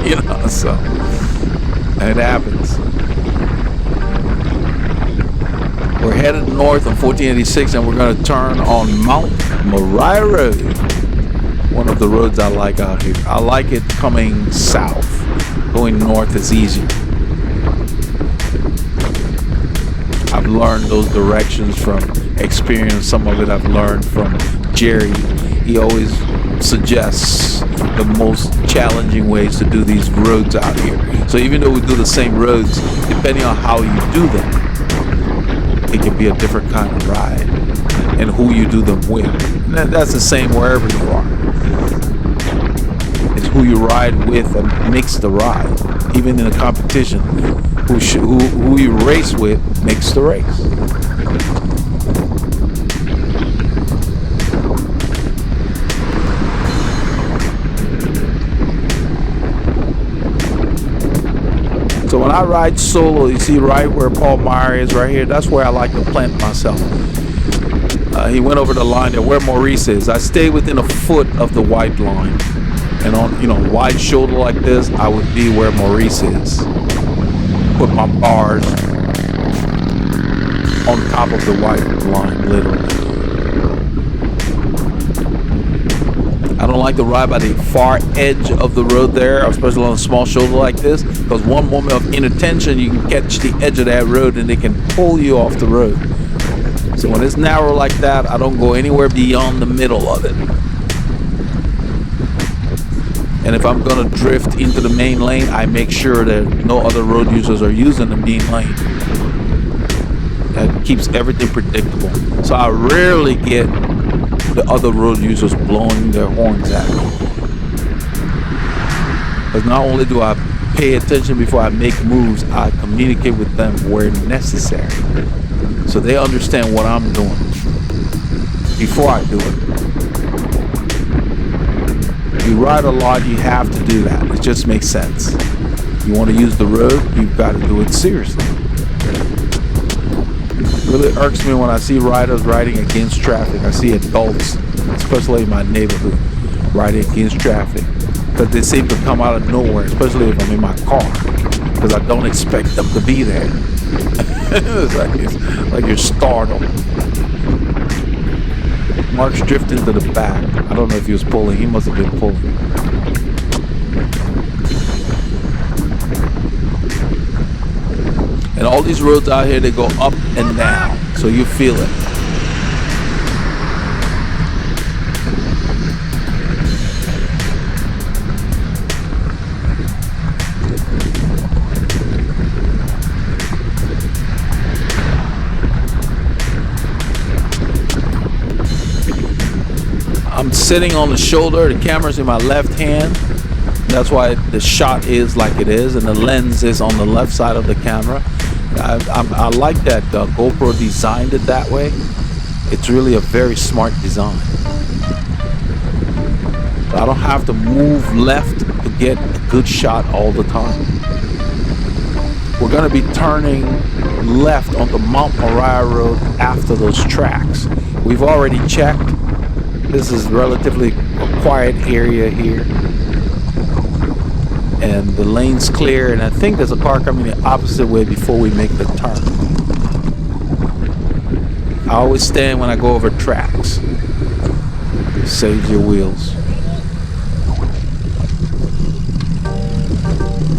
You know, so, and it happens. We're headed north on 1486, and we're going to turn on Mount Moriah Road, one of the roads I like out here. I like it coming south. Going north is easier. I've learned those directions from experience. Some of it I've learned from Jerry. He always suggests the most challenging ways to do these roads out here. So even though we do the same roads, depending on how you do them, it can be a different kind of ride, and who you do them with. And that's the same wherever you are. It's who you ride with that makes the ride. Even in a competition, who you race with makes the race. So when I ride solo, you see right where Paul Meyer is right here, that's where I like to plant myself. He went over the line there where Maurice is. I stay within a foot of the white line. And on, wide shoulder like this, I would be where Maurice is. Put my bars on top of the white line, literally. I don't like to ride by the far edge of the road there, especially on a small shoulder like this, because one moment of inattention, you can catch the edge of that road and it can pull you off the road. So when it's narrow like that, I don't go anywhere beyond the middle of it. And if I'm gonna drift into the main lane, I make sure that no other road users are using the main lane. That keeps everything predictable. So I rarely get the other road users blowing their horns at me. Because not only do I pay attention before I make moves, I communicate with them where necessary. So they understand what I'm doing before I do it. You ride a lot, you have to do that. It just makes sense. You want to use the road, you've got to do it seriously. It really irks me when I see riders riding against traffic. I see adults, especially in my neighborhood, riding against traffic. Because they seem to come out of nowhere, especially if I'm in my car. Because I don't expect them to be there. It's like you're startled. Mark's drifting to the back. I don't know if he was pulling. He must have been pulling. And all these roads out here, they go up and down. So you feel it. I'm sitting on the shoulder, the camera's in my left hand. That's why the shot is like it is, and the lens is on the left side of the camera. I like that GoPro designed it that way. It's really a very smart design. I don't have to move left to get a good shot all the time. We're going to be turning left onto Mount Moriah Road after those tracks. We've already checked. This is relatively a quiet area here. And the lane's clear, and I think there's a car coming the opposite way before we make the turn. I always stand when I go over tracks. It saves your wheels.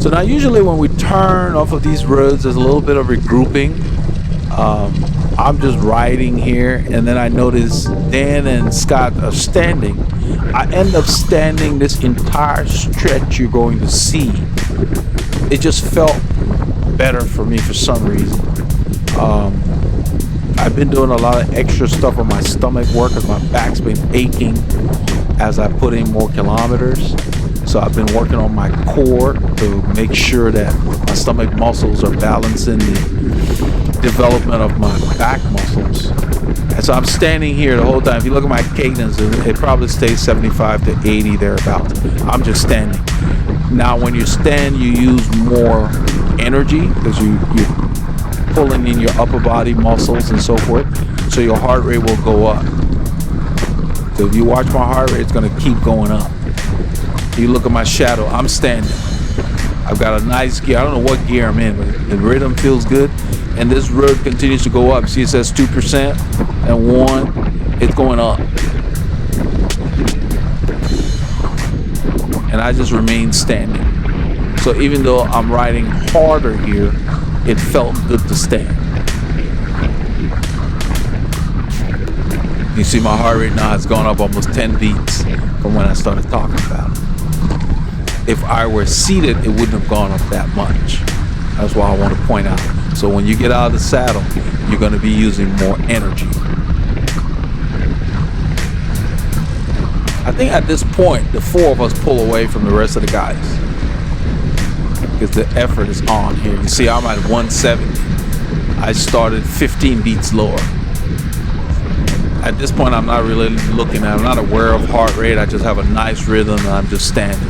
So now usually when we turn off of these roads, there's a little bit of regrouping. I'm just riding here, and then I notice Dan and Scott are standing. I end up standing this entire stretch you're going to see. It just felt better for me for some reason. I've been doing a lot of extra stuff on my stomach work because my back's been aching as I put in more kilometers. So I've been working on my core to make sure that my stomach muscles are balancing the development of my back muscles. And so I'm standing here the whole time. If you look at my cadence, it probably stays 75 to 80 thereabouts. I'm just standing. Now when you stand, you use more energy because you're pulling in your upper body muscles and so forth. So your heart rate will go up. So if you watch my heart rate, it's going to keep going up. You look at my shadow, I'm standing. I've got a nice gear. I don't know what gear I'm in, but the rhythm feels good. And this road continues to go up. See, it says 2% and 1. It's going up. And I just remain standing. So even though I'm riding harder here, it felt good to stand. You see my heart rate now has gone up almost 10 beats from when I started talking about it. If I were seated, it wouldn't have gone up that much. That's why I want to point out. So when you get out of the saddle, you're going to be using more energy. I think at this point, the 4 of us pull away from the rest of the guys. Because the effort is on here. You see, I'm at 170. I started 15 beats lower. At this point, I'm not really looking at, I'm not aware of heart rate. I just have a nice rhythm and I'm just standing.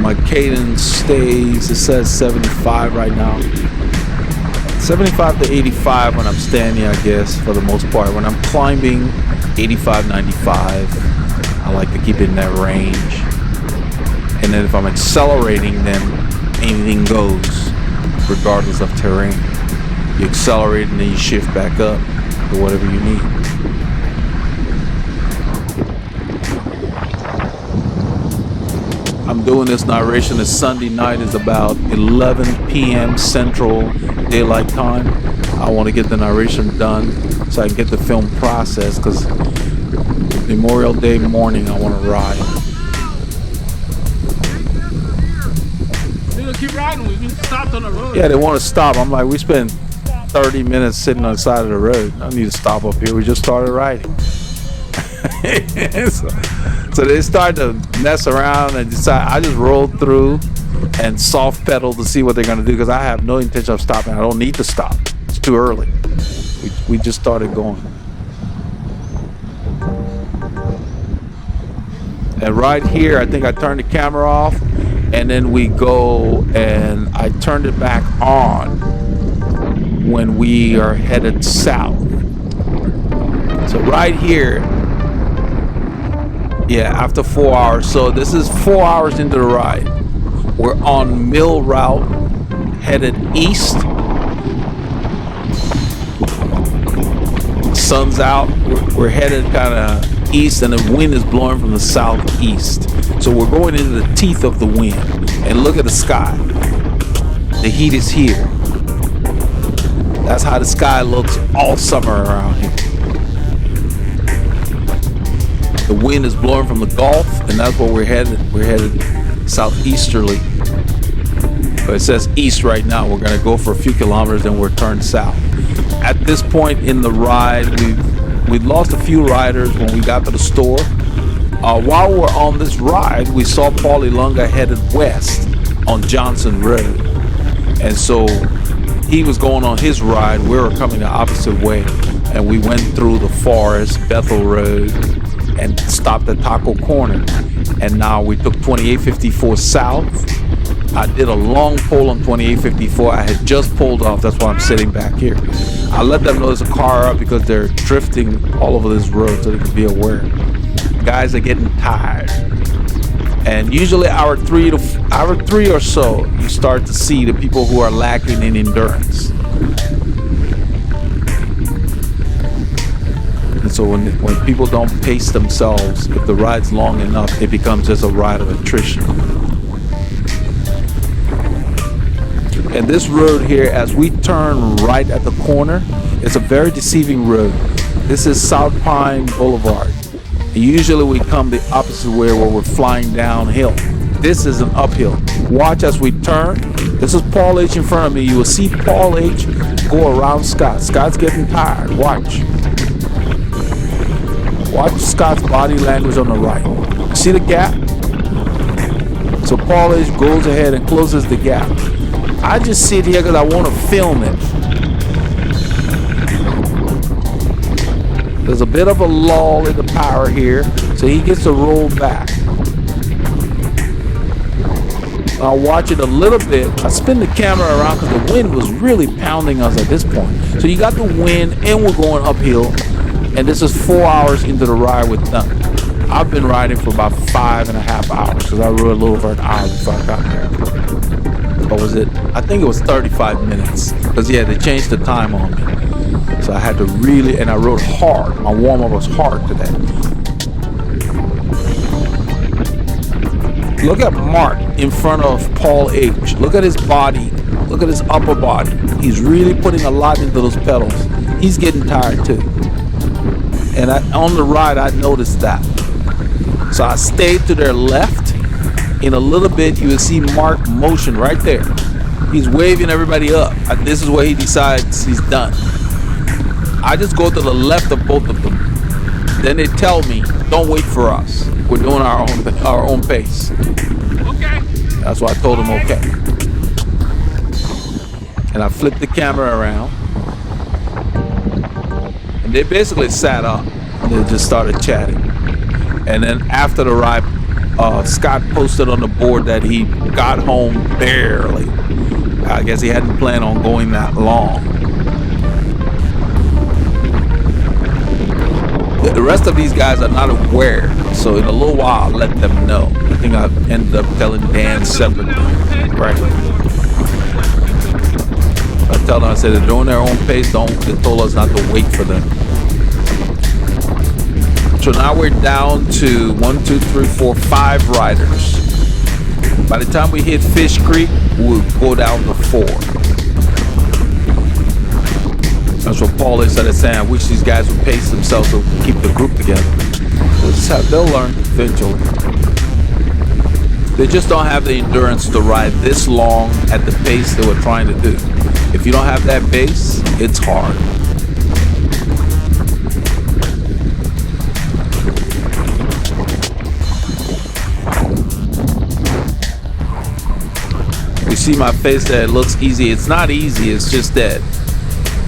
My cadence stays, it says 75 right now. 75 to 85 when I'm standing, I guess, for the most part. When I'm climbing, 85, 95. I like to keep it in that range. And then if I'm accelerating, then anything goes, regardless of terrain. You accelerate and then you shift back up to whatever you need. I'm doing this narration. It's Sunday night. It's about 11 p.m. Central Daylight Time. I want to get the narration done so I can get the film processed, because Memorial Day morning I want to ride. They're gonna keep riding. We stopped on the road. Yeah, they want to stop. I'm like, we spent 30 minutes sitting on the side of the road. I don't need to stop up here. We just started riding. So they started to mess around and decide. I just rolled through and soft pedal to see what they're going to do, because I have no intention of stopping. I don't need to stop. It's too early. We just started going. And right here, I think I turned the camera off, and then we go, and I turned it back on when we are headed south. So right here, yeah, after 4 hours. So this is 4 hours into the ride. We're on Mill Route, headed east. Sun's out. We're headed kind of east, and the wind is blowing from the southeast. So we're going into the teeth of the wind. And look at the sky. The heat is here. That's how the sky looks all summer around here. The wind is blowing from the Gulf, and that's where we're headed. We're headed southeasterly. But it says east right now. We're going to go for a few kilometers, then we're turned south. At this point in the ride, we've lost a few riders when we got to the store. While we're on this ride, we saw Paul Ilunga headed west on Johnson Road. And so he was going on his ride. We were coming the opposite way. And we went through the forest, Bethel Road, and stopped at Taco Corner. And now we took 2854 south. I did a long pull on 2854. I had just pulled off. That's why I'm sitting back here. I let them know there's a car up because they're drifting all over this road, so they can be aware. Guys are getting tired. And usually hour three or so, you start to see the people who are lacking in endurance. And so when people don't pace themselves, if the ride's long enough, it becomes just a ride of attrition. And this road here, as we turn right at the corner, it's a very deceiving road. This is South Pine Boulevard. And usually we come the opposite way where we're flying downhill. This is an uphill. Watch as we turn. This is Paul H in front of me. You will see Paul H go around Scott. Scott's getting tired. Watch. Watch Scott's body language on the right. See the gap? So Paul H goes ahead and closes the gap. I just sit here because I want to film it. There's a bit of a lull in the power here, so he gets to roll back. I'll watch it a little bit. I spin the camera around because the wind was really pounding us at this point. So you got the wind and we're going uphill, and this is 4 hours into the ride with them. I've been riding for about 5.5 hours because I rode a little over an hour before I got there. Or was it? I think it was 35 minutes because yeah, they changed the time on me. So I had to really, and I rode hard. My warm-up was hard today. Look at Mark in front of Paul H. Look at his body. Look at his upper body. He's really putting a lot into those pedals. He's getting tired too. And on the ride, I noticed that. So I stayed to their left. In a little bit, you will see Mark motion right there. He's waving everybody up. This is where he decides he's done. I just go to the left of both of them. Then they tell me, don't wait for us. We're doing our own pace. Okay. That's why I told them okay. And I flipped the camera around. And they basically sat up. And they just started chatting. And then after the ride, Scott posted on the board that he got home barely. I guess he hadn't planned on going that long. The rest of these guys are not aware, so in a little while I'll let them know. I think I ended up telling Dan separately. Right. I tell them, I said they're doing their own pace. They told us not to wait for them. So now we're down to 1, 2, 3, 4, 5 riders. By the time we hit Fish Creek, we'll go down to 4. That's what Paul is saying. I wish these guys would pace themselves to keep the group together. They'll learn eventually. They just don't have the endurance to ride this long at the pace they were trying to do. If you don't have that pace, it's hard. You see my face there, it looks easy. It's not easy, it's just that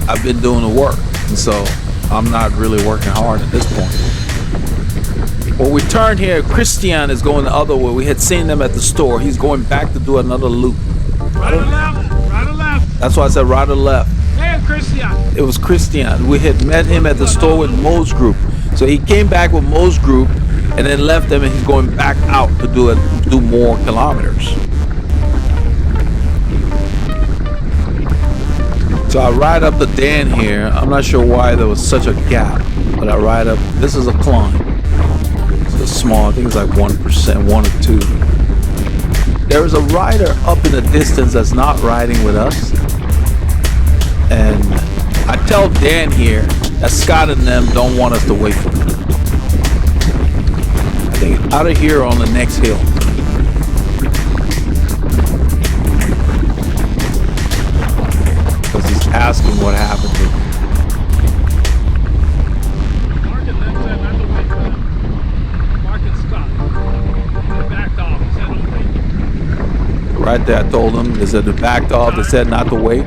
I've been doing the work. And so I'm not really working hard at this point. When we turn here, Christian is going the other way. We had seen them at the store. He's going back to do another loop. Right or left? Right or left? That's why I said right or left. Hey, Christian. It was Christian. We had met him at the store with Mo's group. So he came back with Mo's group and then left them, and he's going back out to do more kilometers. So I ride up the Dan here. I'm not sure why there was such a gap, but I ride up. This is a climb. It's small. I think it's like 1%, 1 or 2. There is a rider up in the distance that's not riding with us. And I tell Dan here that Scott and them don't want us to wait for him. I think out of here on the next hill. Because he's asking what happened to him. Mark and them said not to wait for them. Mark and Scott. They backed off. They said don't wait. Right there, I told him. They said they backed off. They said not to wait.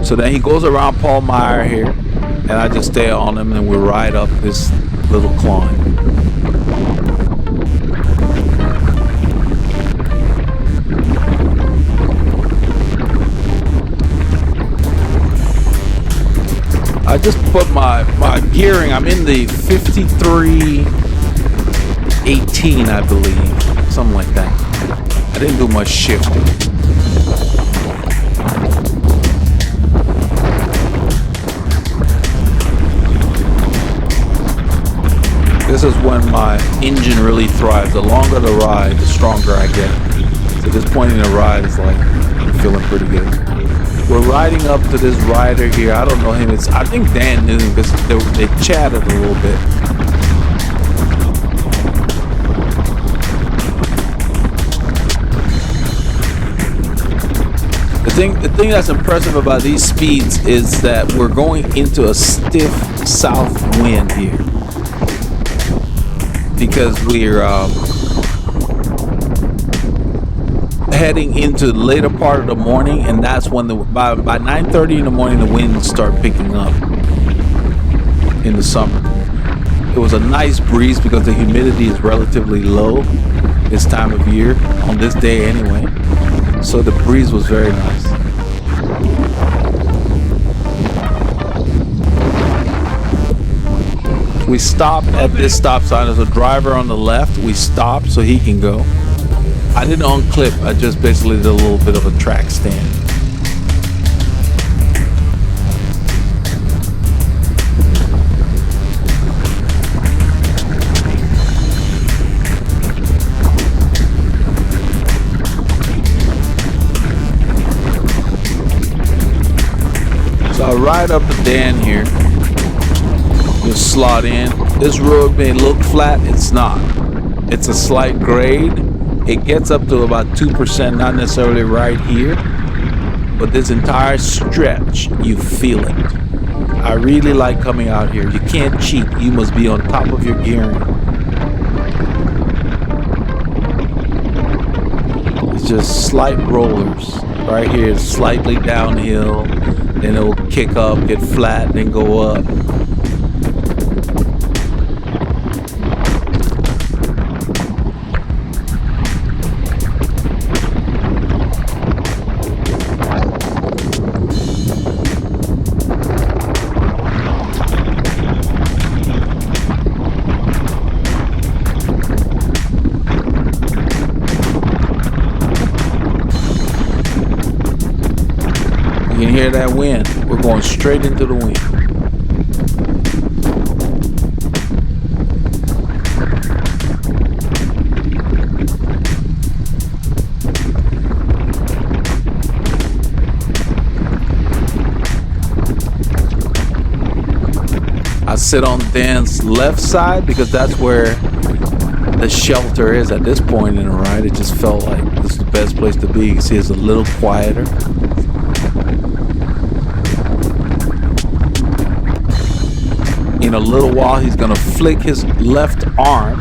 So then he goes around Paul Meyer here, and I just stay on him, and we ride up this little climb. I just put my gearing. I'm in the 5318, I believe, something like that. I didn't do much shifting. This is when my engine really thrives. The longer the ride, the stronger I get. So this point in the ride is like, I'm feeling pretty good. We're riding up to this rider here. I don't know him. I think Dan knew him because they chatted a little bit. The thing that's impressive about these speeds is that we're going into a stiff south wind here. Because we're heading into the later part of the morning, and that's when by 9:30 in the morning the winds start picking up in the summer. It was a nice breeze because the humidity is relatively low this time of year, on this day anyway. So the breeze was very nice. We stopped at this stop sign. There's a driver on the left. We stopped so he can go. I didn't unclip. I just basically did a little bit of a track stand. So I ride up the Dan here. Just slot in. This road may look flat. It's not. It's a slight grade. It gets up to about 2%, not necessarily right here, but this entire stretch, you feel it. I really like coming out here. You can't cheat. You must be on top of your gearing. It's just slight rollers. Right here is slightly downhill, then it will kick up, get flat, then go up. You can hear that wind. We're going straight into the wind. I sit on Dan's left side because that's where the shelter is at this point in the ride. It just felt like this is the best place to be. You can see it's a little quieter. In a little while, he's gonna flick his left arm.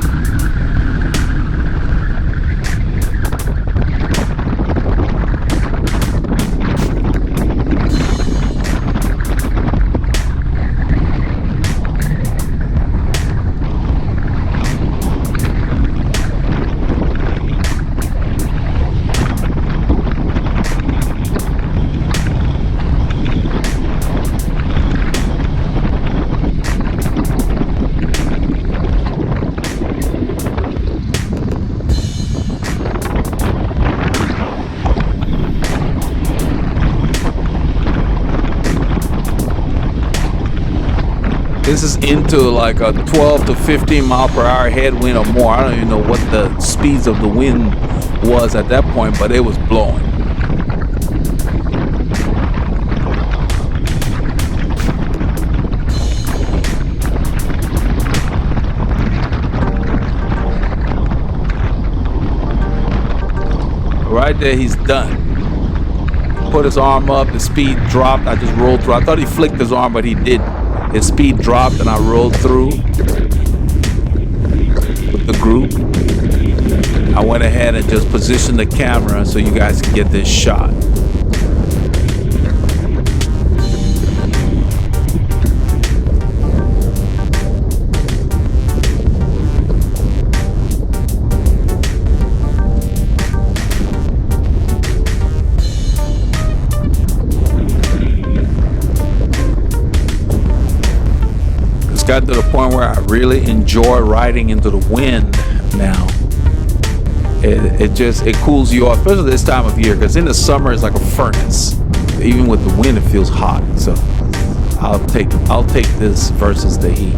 This is into like a 12 to 15 mile per hour headwind or more. I don't even know what the speeds of the wind was at that point, but it was blowing. Right there, he's done. Put his arm up, the speed dropped. I just rolled through. I thought he flicked his arm, but he didn't. His speed dropped and I rolled through with the group. I went ahead and just positioned the camera so you guys can get this shot. Got to the point where I really enjoy riding into the wind now. It cools you off, especially this time of year, because in the summer it's like a furnace. Even with the wind it feels hot. So I'll take this versus the heat.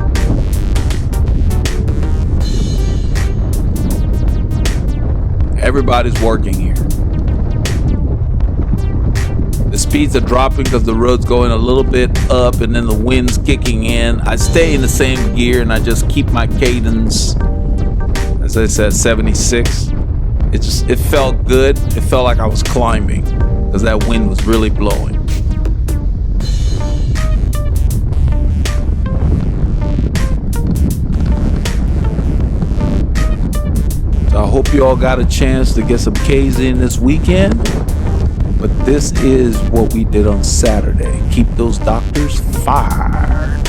Everybody's working here. The speeds are dropping because the road's going a little bit up and then the wind's kicking in. I stay in the same gear and I just keep my cadence, as I said, 76. It felt good. It felt like I was climbing because that wind was really blowing. So I hope you all got a chance to get some K's in this weekend. But this is what we did on Saturday. Keep those doctors fired.